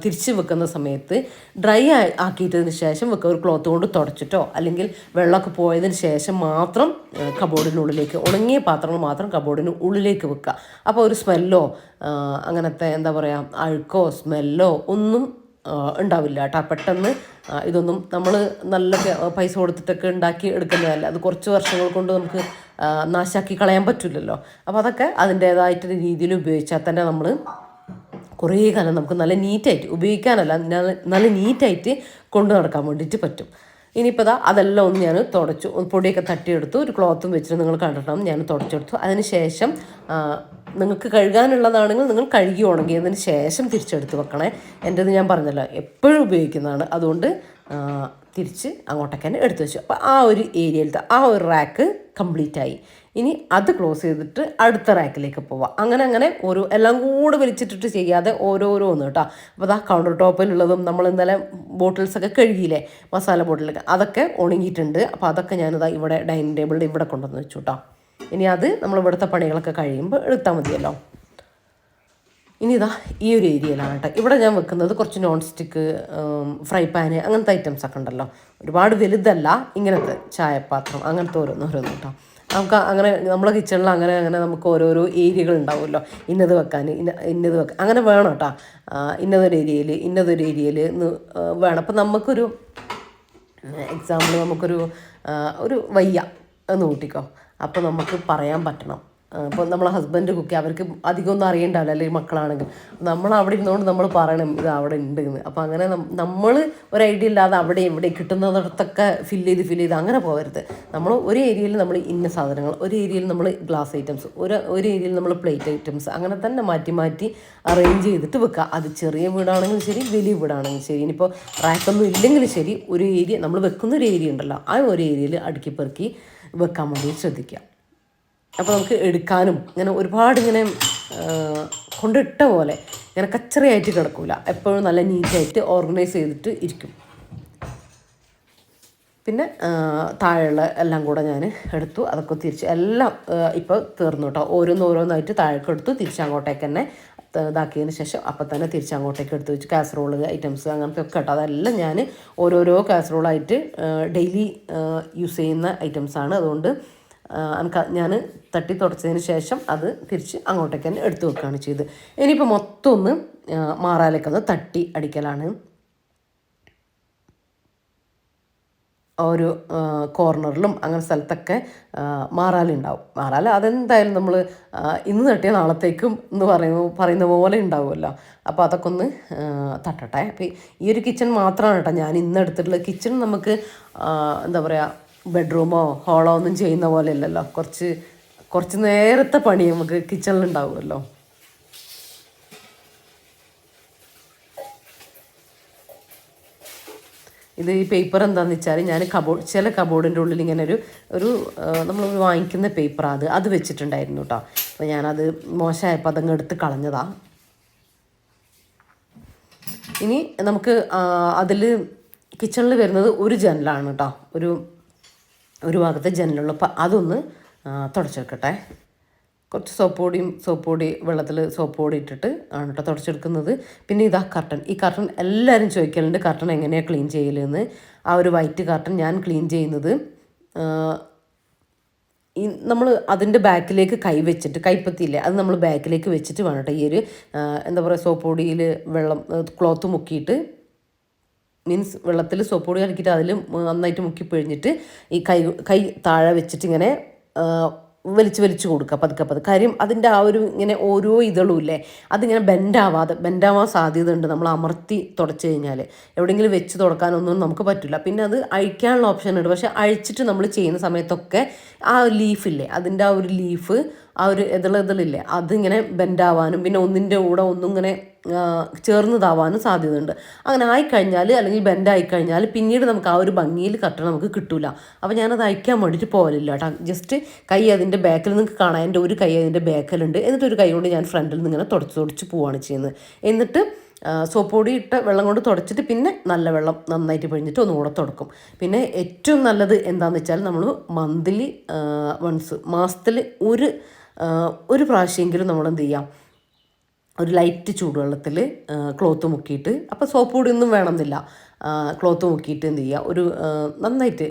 തിരിച്ച് വെക്കുന്ന സമയത്ത് ഡ്രൈ ആക്കിയിട്ടതിന് ശേഷം വെക്കുക. ഒരു ക്ലോത്ത് കൊണ്ട് തുടച്ചിട്ടോ അല്ലെങ്കിൽ വെള്ളമൊക്കെ പോയതിന് ശേഷം മാത്രം കബോർഡിനുള്ളിലേക്ക്, ഉണങ്ങിയ പാത്രങ്ങൾ മാത്രം കബോർഡിന് ഉള്ളിലേക്ക് വെക്കുക. അപ്പോൾ ഒരു സ്മെല്ലോ അങ്ങനത്തെ എന്താ പറയുക അഴുക്കോ സ്മെല്ലോ ഒന്നും ഉണ്ടാവില്ല കേട്ടോ. പെട്ടെന്ന് ഇതൊന്നും നമ്മൾ നല്ല പൈസ കൊടുത്തിട്ടൊക്കെ ഉണ്ടാക്കി എടുക്കുന്നതല്ല. അത് കുറച്ച് വർഷങ്ങൾ കൊണ്ട് നമുക്ക് നാശാക്കി കളയാൻ പറ്റില്ലല്ലോ. അപ്പോൾ അതൊക്കെ അതിൻ്റേതായിട്ടൊരു രീതിയിൽ ഉപയോഗിച്ചാൽ തന്നെ നമ്മൾ കുറേ കാലം നമുക്ക് നല്ല നീറ്റായിട്ട് ഉപയോഗിക്കാനല്ല, നല്ല നീറ്റായിട്ട് കൊണ്ടു നടക്കാൻ വേണ്ടിയിട്ട് പറ്റും. ഇനിയിപ്പോൾ അതെല്ലാം ഒന്ന് ഞാൻ തുടച്ചു, പൊടിയൊക്കെ തട്ടിയെടുത്തു, ഒരു ക്ലോത്തും വെച്ചിട്ട് നിങ്ങൾ കണ്ടിട്ടുണ്ടാകും ഞാൻ തുടച്ചെടുത്തു. അതിന് ശേഷം നിങ്ങൾക്ക് കഴുകാനുള്ളതാണെങ്കിൽ നിങ്ങൾ കഴുകി ഉണങ്ങിയതിന് ശേഷം തിരിച്ചെടുത്ത് വെക്കണേ. എൻ്റെത് ഞാൻ പറഞ്ഞല്ലോ എപ്പോഴും ഉപയോഗിക്കുന്നതാണ്, അതുകൊണ്ട് തിരിച്ച് അങ്ങോട്ടേക്ക് തന്നെ എടുത്തു വെച്ചു. അപ്പോൾ ആ ഒരു ഏരിയയിലത്തെ ആ ഒരു റാക്ക് കംപ്ലീറ്റ് ആയി. ഇനി അത് ക്ലോസ് ചെയ്തിട്ട് അടുത്ത റാക്കിലേക്ക് പോവാം. അങ്ങനെ ഓരോ എല്ലാം കൂടെ വലിച്ചിട്ടിട്ട് ചെയ്യാതെ ഓരോന്ന് കേട്ടോ. അപ്പോൾ കൗണ്ടർ ടോപ്പിലുള്ളതും നമ്മൾ ഇന്നലെ ബോട്ടിൽസൊക്കെ കഴുകിയില്ലേ, മസാല ബോട്ടിലൊക്കെ, അതൊക്കെ ഉണങ്ങിയിട്ടുണ്ട്. അപ്പോൾ അതൊക്കെ ഞാനിതാ ഇവിടെ ഡൈനിങ് ടേബിളിൻ്റെ ഇവിടെ കൊണ്ടുവന്ന് വെച്ചു കേട്ടോ. ഇനി അത് നമ്മൾ ഇവിടുത്തെ പണികളൊക്കെ കഴിയുമ്പോൾ എടുത്താൽ മതിയല്ലോ. ഇനി ഈ ഒരു ഏരിയയിലാണ് കേട്ടോ ഇവിടെ ഞാൻ വെക്കുന്നത് കുറച്ച് നോൺ സ്റ്റിക്ക് ഫ്രൈ പാന് അങ്ങനത്തെ ഐറ്റംസൊക്കെ ഉണ്ടല്ലോ. ഒരുപാട് വലുതല്ല, ഇങ്ങനത്തെ ചായപാത്രം അങ്ങനത്തെ ഓരോന്ന് കേട്ടോ. നമുക്ക് അങ്ങനെ നമ്മളെ കിച്ചണിൽ അങ്ങനെ നമുക്ക് ഓരോരോ ഏരിയകൾ ഉണ്ടാവുമല്ലോ, ഇന്നത് വെക്കാൻ ഇന്നത് വെക്കാൻ അങ്ങനെ വേണം കേട്ടോ. ഇന്നതൊരു ഏരിയയിൽ വേണം. അപ്പം നമുക്കൊരു എക്സാമ്പിൾ നമുക്കൊരു വയ്യ എന്ന് കൂട്ടിക്കോ, അപ്പോൾ നമുക്ക് പറയാൻ പറ്റണം. ഇപ്പോൾ നമ്മളെ ഹസ്ബൻഡ് കുക്ക് അവർക്ക് അധികമൊന്നും അറിയണ്ടാവില്ല, അല്ലെങ്കിൽ മക്കളാണെങ്കിൽ നമ്മൾ അവിടെ ഇരുന്നുകൊണ്ട് നമ്മൾ പറയണം ഇത് അവിടെ ഉണ്ട് എന്ന്. അപ്പോൾ അങ്ങനെ നമ്മൾ ഒരു ഐഡിയ ഇല്ലാതെ അവിടെ ഇവിടെ കിട്ടുന്നിടത്തൊക്കെ ഫില്ല് ചെയ്ത് അങ്ങനെ പോകരുത്. നമ്മൾ ഒരു ഏരിയയിൽ നമ്മൾ ഇന്ന സാധനങ്ങൾ, ഒരു ഏരിയയിൽ നമ്മൾ ഗ്ലാസ് ഐറ്റംസ്, ഒരു ഏരിയയിൽ നമ്മൾ പ്ലേറ്റ് ഐറ്റംസ്, അങ്ങനെ തന്നെ മാറ്റി അറേഞ്ച് ചെയ്തിട്ട് വെക്കുക. അത് ചെറിയ വീടാണെങ്കിലും ശരി, വലിയ വീടാണെങ്കിലും ശരി, ഇനിയിപ്പോൾ റാക്കൊന്നും ഇല്ലെങ്കിലും ശരി, ഒരു ഏരിയ നമ്മൾ വെക്കുന്ന ഒരു ഏരിയ ഉണ്ടല്ലോ, ആ ഒരു ഏരിയയിൽ അടുക്കി പെറുക്കി വെക്കാൻ വേണ്ടി ശ്രദ്ധിക്കുക. അപ്പോൾ നമുക്ക് എടുക്കാനും ഇങ്ങനെ ഒരുപാട് ഇങ്ങനെ കൊണ്ടിട്ട പോലെ ഇങ്ങനെ കച്ചറയായിട്ട് കിടക്കില്ല, എപ്പോഴും നല്ല നീറ്റായിട്ട് ഓർഗനൈസ് ചെയ്തിട്ട് ഇരിക്കും. പിന്നെ താഴെയുള്ള എല്ലാം കൂടെ ഞാൻ എടുത്തു, അതൊക്കെ തിരിച്ച് എല്ലാം ഇപ്പോൾ തീർന്നു കേട്ടോ. ഓരോന്നായിട്ട് താഴേക്ക് എടുത്തു, തിരിച്ചങ്ങോട്ടേക്ക് തന്നെ ഇതാക്കിയതിന് ശേഷം അപ്പം തന്നെ തിരിച്ചങ്ങോട്ടേക്ക് എടുത്ത് വെച്ച് കാസറോള് ഐറ്റംസ് അങ്ങനത്തെ ഒക്കെ കേട്ടോ. അതെല്ലാം ഞാൻ ഓരോരോ കാസറോളായിട്ട് ഡെയിലി യൂസ് ചെയ്യുന്ന ഐറ്റംസാണ്. അതുകൊണ്ട് ഞാൻ തട്ടി തുടച്ചതിന് ശേഷം അത് തിരിച്ച് അങ്ങോട്ടേക്ക് തന്നെ എടുത്തു വെക്കുകയാണ് ചെയ്ത്. ഇനിയിപ്പോൾ മൊത്തം ഒന്ന് മാറാലേക്കൊന്ന് തട്ടി അടിക്കലാണ്. ഒരു കോർണറിലും അങ്ങനെ സ്ഥലത്തൊക്കെ മാറാലുണ്ടാവും. മാറാല അതെന്തായാലും നമ്മൾ ഇന്ന് തട്ടിയ നാളത്തേക്കും എന്ന് പറയുന്ന പോലെ ഉണ്ടാവുമല്ലോ. അപ്പോൾ അതൊക്കെ ഒന്ന് തട്ടട്ടെ. അപ്പോൾ ഈ ഒരു കിച്ചൺ മാത്രമാണ് കേട്ടോ ഞാൻ ഇന്ന് എടുത്തിട്ടുള്ളത്. കിച്ചൺ നമുക്ക് എന്താ പറയുക, ബെഡ്റൂമോ ഹോളോ ഒന്നും ചെയ്യുന്ന പോലെ അല്ലല്ലോ, കുറച്ച് നേരത്തെ പണി നമുക്ക് കിച്ചണിലുണ്ടാവുമല്ലോ. ഇത് ഈ പേപ്പർ എന്താണെന്ന് വെച്ചാൽ ഞാൻ ചില കബോർഡിൻ്റെ ഉള്ളിൽ ഇങ്ങനെ ഒരു നമ്മൾ വാങ്ങിക്കുന്ന പേപ്പർ അത് വെച്ചിട്ടുണ്ടായിരുന്നു കേട്ടോ. അപ്പോൾ ഞാനത് മോശമായപ്പോൾ അതങ്ങ് എടുത്ത് കളഞ്ഞതാണ്. ഇനി നമുക്ക് അതിൽ കിച്ചണിൽ വരുന്നത് ഒരു ജനലാണ് കേട്ടോ, ഒരു ഭാഗത്തെ ജനലുള്ളൂ. അപ്പോൾ അതൊന്ന് തുടച്ചെടുക്കട്ടെ. കുറച്ച് സോപ്പ് പൊടി വെള്ളത്തിൽ സോപ്പ് പൊടി ഇട്ടിട്ട് ആണ് കേട്ടോ തുടച്ചെടുക്കുന്നത്. പിന്നെ കർട്ടൻ. ഈ കർട്ടൻ എല്ലാവരും ചോദിക്കലുണ്ട്, കർട്ടൻ എങ്ങനെയാണ് ക്ലീൻ ചെയ്യലെന്ന്. ആ ഒരു വൈറ്റ് കർട്ടൻ ഞാൻ ക്ലീൻ ചെയ്യുന്നത് നമ്മൾ അതിൻ്റെ ബാക്കിലേക്ക് കൈ വെച്ചിട്ട്, കൈപ്പത്തിയില്ലേ അത് നമ്മൾ ബാക്കിലേക്ക് വെച്ചിട്ട് വേണം കേട്ടോ. ഈ ഒരു എന്താ പറയുക, സോപ്പ് പൊടിയിൽ ക്ലോത്ത് മുക്കിയിട്ട്, മീൻസ് വെള്ളത്തിൽ സോപ്പ് പൊടി കലക്കിയിട്ട് അതിൽ നന്നായിട്ട് മുക്കി പിഴിഞ്ഞിട്ട് ഈ കൈ താഴെ വെച്ചിട്ട് ഇങ്ങനെ വലിച്ചു കൊടുക്കുക പതുക്കെ. കാര്യം അതിൻ്റെ ആ ഒരു ഇങ്ങനെ ഓരോ ഇതളും ഇല്ലേ, അതിങ്ങനെ ബെൻഡാവാൻ സാധ്യത ഉണ്ട്. നമ്മൾ അമർത്തി തുടച്ച് കഴിഞ്ഞാൽ എവിടെയെങ്കിലും വെച്ച് തുടക്കാനൊന്നും നമുക്ക് പറ്റില്ല. പിന്നെ അത് അഴിക്കാനുള്ള ഓപ്ഷൻ ഉണ്ട്. പക്ഷേ അഴിച്ചിട്ട് നമ്മൾ ചെയ്യുന്ന സമയത്തൊക്കെ ആ ലീഫില്ലേ, അതിൻ്റെ ആ ഒരു ലീഫ്, ആ ഒരു ഇതളില്ലേ, അതിങ്ങനെ ബെൻഡാവാനും പിന്നെ ഒന്നിൻ്റെ കൂടെ ഒന്നും ഇങ്ങനെ ചേർന്നതാവാനും സാധ്യതയുണ്ട്. അങ്ങനെ ആയിക്കഴിഞ്ഞാൽ, അല്ലെങ്കിൽ ബെൻഡായിക്കഴിഞ്ഞാൽ പിന്നീട് നമുക്ക് ആ ഒരു ഭംഗിയിൽ കർട്ടൻ നമുക്ക് കിട്ടില്ല. അപ്പോൾ ഞാനത് അയക്കാൻ വേണ്ടിയിട്ട് പോകലില്ല കേട്ടോ. ജസ്റ്റ് കൈ അതിൻ്റെ ബാക്കിൽ നിങ്ങൾക്ക് കാണാൻ, എൻ്റെ ഒരു കൈ അതിൻ്റെ ബാക്കിലുണ്ട്. എന്നിട്ട് ഒരു കൈ കൊണ്ട് ഞാൻ ഫ്രണ്ടിൽ നിന്ന് ഇങ്ങനെ തുടച്ച് പോവുകയാണ് ചെയ്യുന്നത്. എന്നിട്ട് സോപ്പ് പൊടി ഇട്ട വെള്ളം കൊണ്ട് തുടച്ചിട്ട് പിന്നെ നല്ല വെള്ളം നന്നായിട്ട് പിഴിഞ്ഞിട്ട് ഒന്നുകൂടെ തുടക്കും. പിന്നെ ഏറ്റവും നല്ലത് എന്താണെന്ന് വെച്ചാൽ നമ്മൾ മന്ത്ലി വൺസ്, മാസത്തിൽ ഒരു പ്രാവശ്യമെങ്കിലും നമ്മൾ എന്ത് ചെയ്യാം, ഒരു ലൈറ്റ് ചൂടുവെള്ളത്തിൽ ക്ലോത്ത് മുക്കിയിട്ട്, അപ്പോൾ സോപ്പ് പൊടിയൊന്നും വേണമെന്നില്ല, ക്ലോത്ത് മുക്കിയിട്ട് എന്ത് ചെയ്യുക, ഒരു നന്നായിട്ട്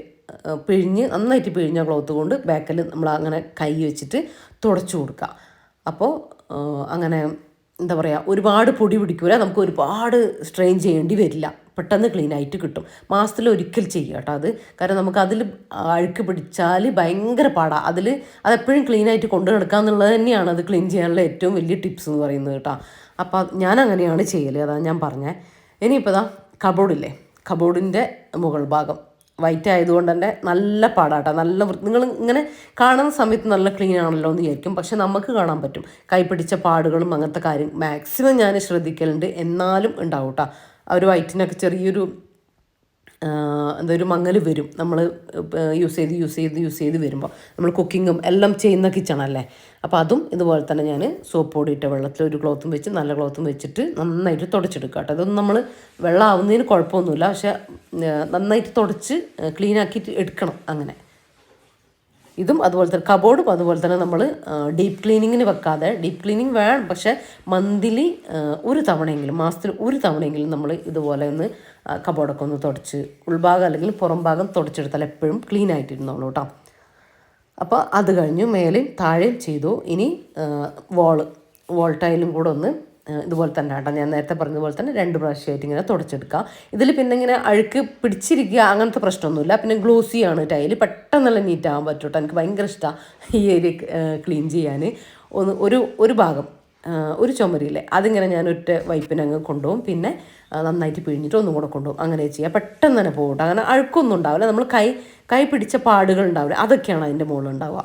പിഴിഞ്ഞ ക്ലോത്ത് കൊണ്ട് ബാക്കിൽ നമ്മൾ അങ്ങനെ കൈ വെച്ചിട്ട് തുടച്ചു കൊടുക്കുക. അപ്പോൾ അങ്ങനെ എന്താ പറയുക, ഒരുപാട് പൊടി പിടിക്കില്ല, നമുക്ക് ഒരുപാട് സ്ട്രെയിൻ ചെയ്യേണ്ടി വരില്ല, പെട്ടെന്ന് ക്ലീൻ ആയിട്ട് കിട്ടും. മാസത്തിൽ ഒരിക്കൽ ചെയ്യുക കേട്ടോ അത്. കാരണം നമുക്ക് അതിൽ അഴുക്ക് പിടിച്ചാൽ ഭയങ്കര പാടാണ്. അതെപ്പോഴും ക്ലീൻ ആയിട്ട് കൊണ്ടു നടക്കുക എന്നുള്ളത് തന്നെയാണ് അത് ക്ലീൻ ചെയ്യാനുള്ള ഏറ്റവും വലിയ ടിപ്സ് എന്ന് പറയുന്നത് കേട്ടോ. അപ്പോൾ ഞാൻ അങ്ങനെയാണ് ചെയ്യൽ, അതാണ് ഞാൻ പറഞ്ഞത്. ഇനിയിപ്പോൾ ഇതാ കബോർഡില്ലേ, കബോർഡിൻ്റെ മുകൾ ഭാഗം വൈറ്റ് ആയതുകൊണ്ട് തന്നെ നല്ല പാടാട്ടോ. നിങ്ങൾ ഇങ്ങനെ കാണുന്ന സമയത്ത് നല്ല ക്ലീൻ ആണല്ലോ എന്ന് വിചാരിക്കും, പക്ഷെ നമുക്ക് കാണാൻ പറ്റും കൈ പിടിച്ച പാടുകളും അങ്ങനത്തെ കാര്യം മാക്സിമം ഞാൻ ശ്രദ്ധിക്കലുണ്ട്. എന്നാലും ഉണ്ടാവും കേട്ടോ. ആ ഒരു വൈറ്റിനൊക്കെ ചെറിയൊരു എന്താ ഒരു മങ്ങൽ വരും, നമ്മൾ യൂസ് ചെയ്ത് വരുമ്പോൾ. നമ്മൾ കുക്കിങ്ങും എല്ലാം ചെയ്യുന്ന കിച്ചണല്ലേ. അപ്പോൾ അതും ഇതുപോലെ തന്നെ ഞാൻ സോപ്പ് പൊടി ഇട്ട വെള്ളത്തിൽ ഒരു ക്ലോത്തും വെച്ച്, നല്ല ക്ലോത്തും വെച്ചിട്ട് നന്നായിട്ട് തുടച്ചെടുക്കുക കേട്ടോ. അതൊന്നും നമ്മൾ വെള്ളം ആവുന്നതിന് കുഴപ്പമൊന്നുമില്ല, പക്ഷെ നന്നായിട്ട് തുടച്ച് ക്ലീനാക്കിയിട്ട് എടുക്കണം. അങ്ങനെ ഇതും അതുപോലെ തന്നെ കബോർഡും അതുപോലെ തന്നെ നമ്മൾ ഡീപ്പ് ക്ലീനിങ്ങിന് വെക്കാതെ, ഡീപ്പ് ക്ലീനിങ് വേണം, പക്ഷേ മന്ത്ലി ഒരു തവണയെങ്കിലും, മാസത്തിൽ ഒരു തവണയെങ്കിലും നമ്മൾ ഇതുപോലെ ഒന്ന് കബോർഡൊക്കെ ഒന്ന് തുടച്ച് ഉൾഭാഗം അല്ലെങ്കിൽ പുറം ഭാഗം തുടച്ചെടുത്താൽ എപ്പോഴും ക്ലീൻ ആയിട്ടിരുന്നോളൂ കേട്ടോ. അപ്പോൾ അത് കഴിഞ്ഞു മേലെയും താഴെയും ചെയ്തു. ഇനി വോൾ ടൈലും കൂടെ ഒന്ന് ഇതുപോലെ തന്നെ കേട്ടോ, ഞാൻ നേരത്തെ പറഞ്ഞതുപോലെ തന്നെ 2 പ്രാവശ്യമായിട്ട് ഇങ്ങനെ തുടച്ചെടുക്കുക. ഇതിൽ പിന്നെ ഇങ്ങനെ അഴുക്ക് പിടിച്ചിരിക്കുക അങ്ങനത്തെ പ്രശ്നമൊന്നുമില്ല. പിന്നെ ഗ്ലോസിയാണ് ടൈല്, പെട്ടെന്നുള്ള നീറ്റ് ആകാൻ പറ്റും കേട്ടോ. എനിക്ക് ഭയങ്കര ഇഷ്ടമാണ് ഈ ഏരിയ ക്ലീൻ ചെയ്യാൻ. ഒരു ഭാഗം ഒരു ചുമരില്ലേ, അതിങ്ങനെ ഞാൻ ഒറ്റ വൈപ്പിനങ്ങ് കൊണ്ടുപോകും, പിന്നെ നന്നായിട്ട് പിഴിഞ്ഞിട്ട് ഒന്നും കൂടെ കൊണ്ടുപോകും. അങ്ങനെ ചെയ്യുക, പെട്ടെന്ന് തന്നെ പോകും. അങ്ങനെ അഴുക്കൊന്നും ഉണ്ടാവില്ല, നമ്മൾ കൈ പിടിച്ച പാടുകൾ ഉണ്ടാവില്ല, അതൊക്കെയാണ് അതിൻ്റെ മുകളിൽ ഉണ്ടാവുക.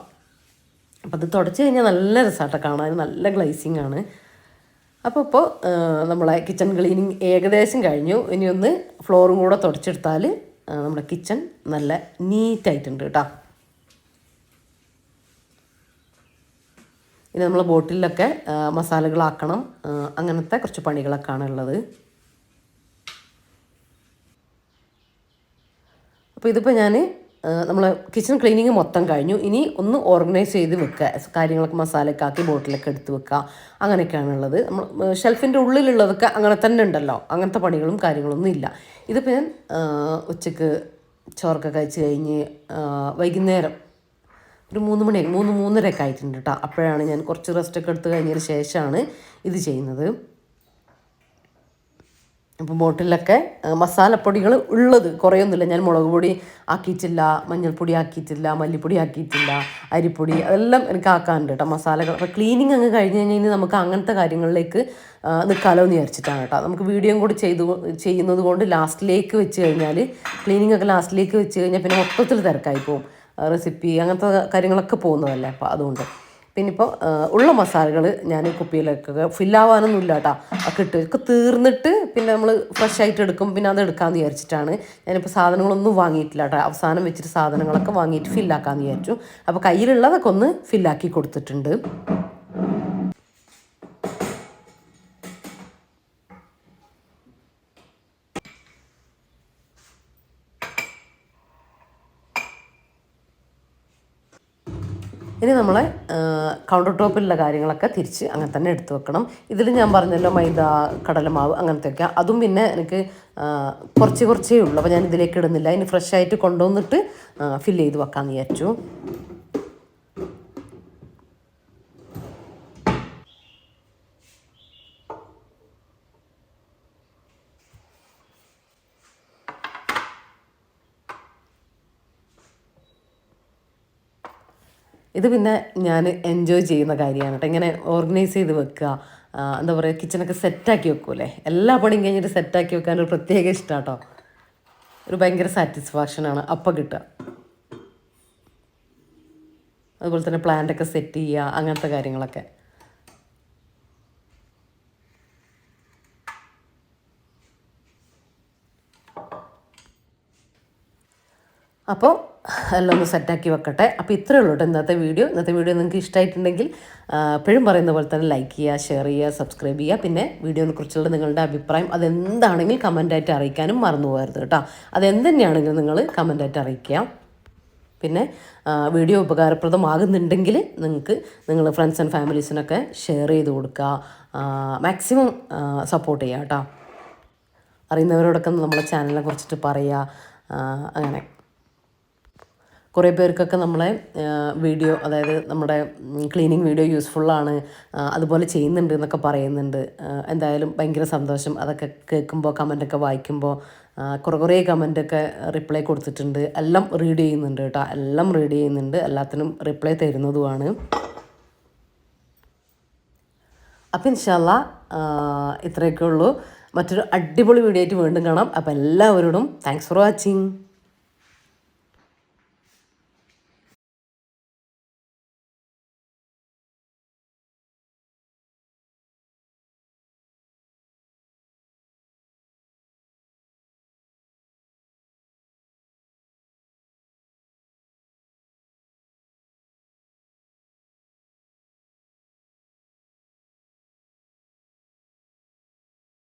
അപ്പോൾ അത് തുടച്ച് കഴിഞ്ഞാൽ നല്ല രസമായിട്ട് കാണാൻ, നല്ല ഗ്ലേസിങ് ആണ്. അപ്പോൾ നമ്മളെ കിച്ചൺ ക്ലീനിങ് ഏകദേശം കഴിഞ്ഞു. ഇനി ഒന്ന് ഫ്ലോറും കൂടെ തുടച്ചെടുത്താൽ നമ്മുടെ കിച്ചൺ നല്ല നീറ്റായിട്ടുണ്ട് കേട്ടോ. ഇനി നമ്മൾ ബോട്ടിലൊക്കെ മസാലകളാക്കണം, അങ്ങനത്തെ കുറച്ച് പണികളൊക്കെയാണ് ഉള്ളത്. അപ്പോൾ ഇതിപ്പോൾ ഞാൻ നമ്മൾ കിച്ചൺ ക്ലീനിങ് മൊത്തം കഴിഞ്ഞു. ഇനി ഒന്ന് ഓർഗനൈസ് ചെയ്ത് വെക്കുക, കാര്യങ്ങളൊക്കെ മസാലയൊക്കെ ആക്കി ബോട്ടിലൊക്കെ എടുത്ത് വെക്കുക, അങ്ങനെയൊക്കെയാണുള്ളത്. നമ്മൾ ഷെൽഫിൻ്റെ ഉള്ളിലുള്ളതൊക്കെ അങ്ങനെ തന്നെ ഉണ്ടല്ലോ, അങ്ങനത്തെ പണികളും കാര്യങ്ങളൊന്നും ഇല്ല. ഇതിപ്പോൾ ഞാൻ ഉച്ചക്ക് ചോറൊക്കെ കഴിച്ച് കഴിഞ്ഞ് വൈകുന്നേരം ഒരു 3 മണി 3-3:30 ആയിട്ടുണ്ട് കേട്ടോ. അപ്പോഴാണ് ഞാൻ കുറച്ച് റെസ്റ്റൊക്കെ എടുത്ത് കഴിഞ്ഞതിന് ശേഷമാണ് ഇത് ചെയ്യുന്നത്. അപ്പോൾ ബോട്ടിലൊക്കെ മസാലപ്പൊടികൾ ഉള്ളത് കുറേയൊന്നുമില്ല. ഞാൻ മുളക് പൊടി ആക്കിയിട്ടില്ല, മഞ്ഞൾപ്പൊടി ആക്കിയിട്ടില്ല, മല്ലിപ്പൊടി ആക്കിയിട്ടില്ല, അരിപ്പൊടി അതെല്ലാം എനിക്ക് ആക്കാനുണ്ട് കേട്ടോ മസാലകൾ. അപ്പോൾ ക്ലീനിങ് അങ്ങ് കഴിഞ്ഞ് കഴിഞ്ഞാൽ നമുക്ക് അങ്ങനത്തെ കാര്യങ്ങളിലേക്ക് നിൽക്കാലോ എന്ന് വിചാരിച്ചിട്ടാണ് കേട്ടോ. നമുക്ക് വീഡിയോയും കൂടി ചെയ്യുന്നത് കൊണ്ട് ലാസ്റ്റിലേക്ക് വെച്ച് കഴിഞ്ഞാൽ, ക്ലീനിങ് ഒക്കെ ലാസ്റ്റിലേക്ക് വെച്ച് കഴിഞ്ഞാൽ പിന്നെ മൊത്തത്തിൽ തിരക്കായി പോകും, റെസിപ്പി അങ്ങനത്തെ കാര്യങ്ങളൊക്കെ പോകുന്നതല്ലേ. അപ്പോൾ അതുകൊണ്ട് പിന്നെ ഇപ്പോൾ ഉള്ള മസാലകൾ ഞാൻ കുപ്പിയിലൊക്കെ ഫില്ലാവാനൊന്നും ഇല്ല കേട്ടോ. ഒക്കെ തീർന്നിട്ട് പിന്നെ നമ്മൾ ഫ്രഷ് ആയിട്ട് എടുക്കും, പിന്നെ അത് എടുക്കാമെന്ന് വിചാരിച്ചിട്ടാണ്. ഞാനിപ്പോൾ സാധനങ്ങളൊന്നും വാങ്ങിയിട്ടില്ല കേട്ടോ. അവസാനം വെച്ചിട്ട് സാധനങ്ങളൊക്കെ വാങ്ങിയിട്ട് ഫില്ലാക്കാമെന്ന് വിചാരിച്ചു. അപ്പോൾ കയ്യിലുള്ളതൊക്കെ ഒന്ന് ഫില്ലാക്കി കൊടുത്തിട്ടുണ്ട്. ഇനി നമ്മളെ കൗണ്ടർ ടോപ്പിലുള്ള കാര്യങ്ങളൊക്കെ തിരിച്ച് അങ്ങനെ തന്നെ എടുത്തു വെക്കണം. ഇതിൽ ഞാൻ പറഞ്ഞല്ലോ മൈദ, കടലമാവ് അങ്ങനത്തെയൊക്കെ, അതും പിന്നെ എനിക്ക് കുറച്ചേ ഉള്ളൂ. അപ്പോൾ ഞാൻ ഇതിലേക്ക് ഇടുന്നില്ല. ഇനി ഫ്രഷ് ആയിട്ട് കൊണ്ടുവന്നിട്ട് ഫില്ല് ചെയ്ത് വെക്കാമെന്ന് വിചാരിച്ചു. ഇത് പിന്നെ ഞാൻ എൻജോയ് ചെയ്യുന്ന കാര്യമാണ് കേട്ടോ. ഇങ്ങനെ ഓർഗനൈസ് ചെയ്ത് വെക്കുക, എന്താ പറയുക, കിച്ചണൊക്കെ സെറ്റാക്കി വെക്കൂലേ. എല്ലാ പണിയും കഴിഞ്ഞിട്ട് സെറ്റാക്കി വെക്കാൻ ഒരു പ്രത്യേക ഇഷ്ടം കേട്ടോ. ഒരു ഭയങ്കര സാറ്റിസ്ഫാക്ഷനാണ് അപ്പം കിട്ടുക. അതുപോലെ തന്നെ പ്ലാന്റൊക്കെ സെറ്റ് ചെയ്യുക, അങ്ങനത്തെ കാര്യങ്ങളൊക്കെ. അപ്പോൾ എല്ലാം ഒന്ന് സെറ്റാക്കി വെക്കട്ടെ. അപ്പോൾ ഇത്രയേ ഉള്ളൂ കേട്ടോ ഇന്നത്തെ വീഡിയോ നിങ്ങൾക്ക് ഇഷ്ടമായിട്ടുണ്ടെങ്കിൽ എപ്പോഴും പറയുന്ന പോലെ തന്നെ ലൈക്ക് ചെയ്യുക, ഷെയർ ചെയ്യുക, സബ്സ്ക്രൈബ് ചെയ്യുക. പിന്നെ വീഡിയോനെ കുറിച്ചുള്ള നിങ്ങളുടെ അഭിപ്രായം അതെന്താണെങ്കിലും കമൻറ്റായിട്ട് അറിയിക്കാനും മറന്നു പോകരുത് കേട്ടോ. അതെന്തുതന്നെയാണെങ്കിലും നിങ്ങൾ കമൻറ്റായിട്ട് അറിയിക്കുക. പിന്നെ വീഡിയോ ഉപകാരപ്രദമാകുന്നുണ്ടെങ്കിൽ നിങ്ങൾ ഫ്രണ്ട്സ് ആൻഡ് ഫാമിലീസിനൊക്കെ ഷെയർ ചെയ്ത് കൊടുക്കുക, മാക്സിമം സപ്പോർട്ട് ചെയ്യുക കേട്ടോ. അറിയുന്നവരോടൊക്കെ നമ്മളെ ചാനലിനെ കുറിച്ചിട്ട് പറയുക, അങ്ങനെ. കുറേ പേർക്കൊക്കെ നമ്മളെ വീഡിയോ, അതായത് നമ്മുടെ ക്ലീനിങ് വീഡിയോ യൂസ്ഫുള്ളാണ്, അതുപോലെ ചെയ്യുന്നുണ്ട് എന്നൊക്കെ പറയുന്നുണ്ട്. എന്തായാലും ഭയങ്കര സന്തോഷം അതൊക്കെ കേൾക്കുമ്പോൾ, കമൻറ്റൊക്കെ വായിക്കുമ്പോൾ. കുറേ കമൻറ്റൊക്കെ റിപ്ലൈ കൊടുത്തിട്ടുണ്ട്. എല്ലാം റീഡ് ചെയ്യുന്നുണ്ട് കേട്ടോ, എല്ലാം റീഡ് ചെയ്യുന്നുണ്ട്, എല്ലാത്തിനും റിപ്ലൈ തരുന്നതുമാണ്. അപ്പോൾ ഇൻഷാ അല്ലാ ഇത്രയൊക്കെ ഉള്ളൂ. മറ്റൊരു അടിപൊളി വീഡിയോ ആയിട്ട് വീണ്ടും കാണാം. അപ്പോൾ എല്ലാവരോടും താങ്ക്സ് ഫോർ വാച്ചിങ്.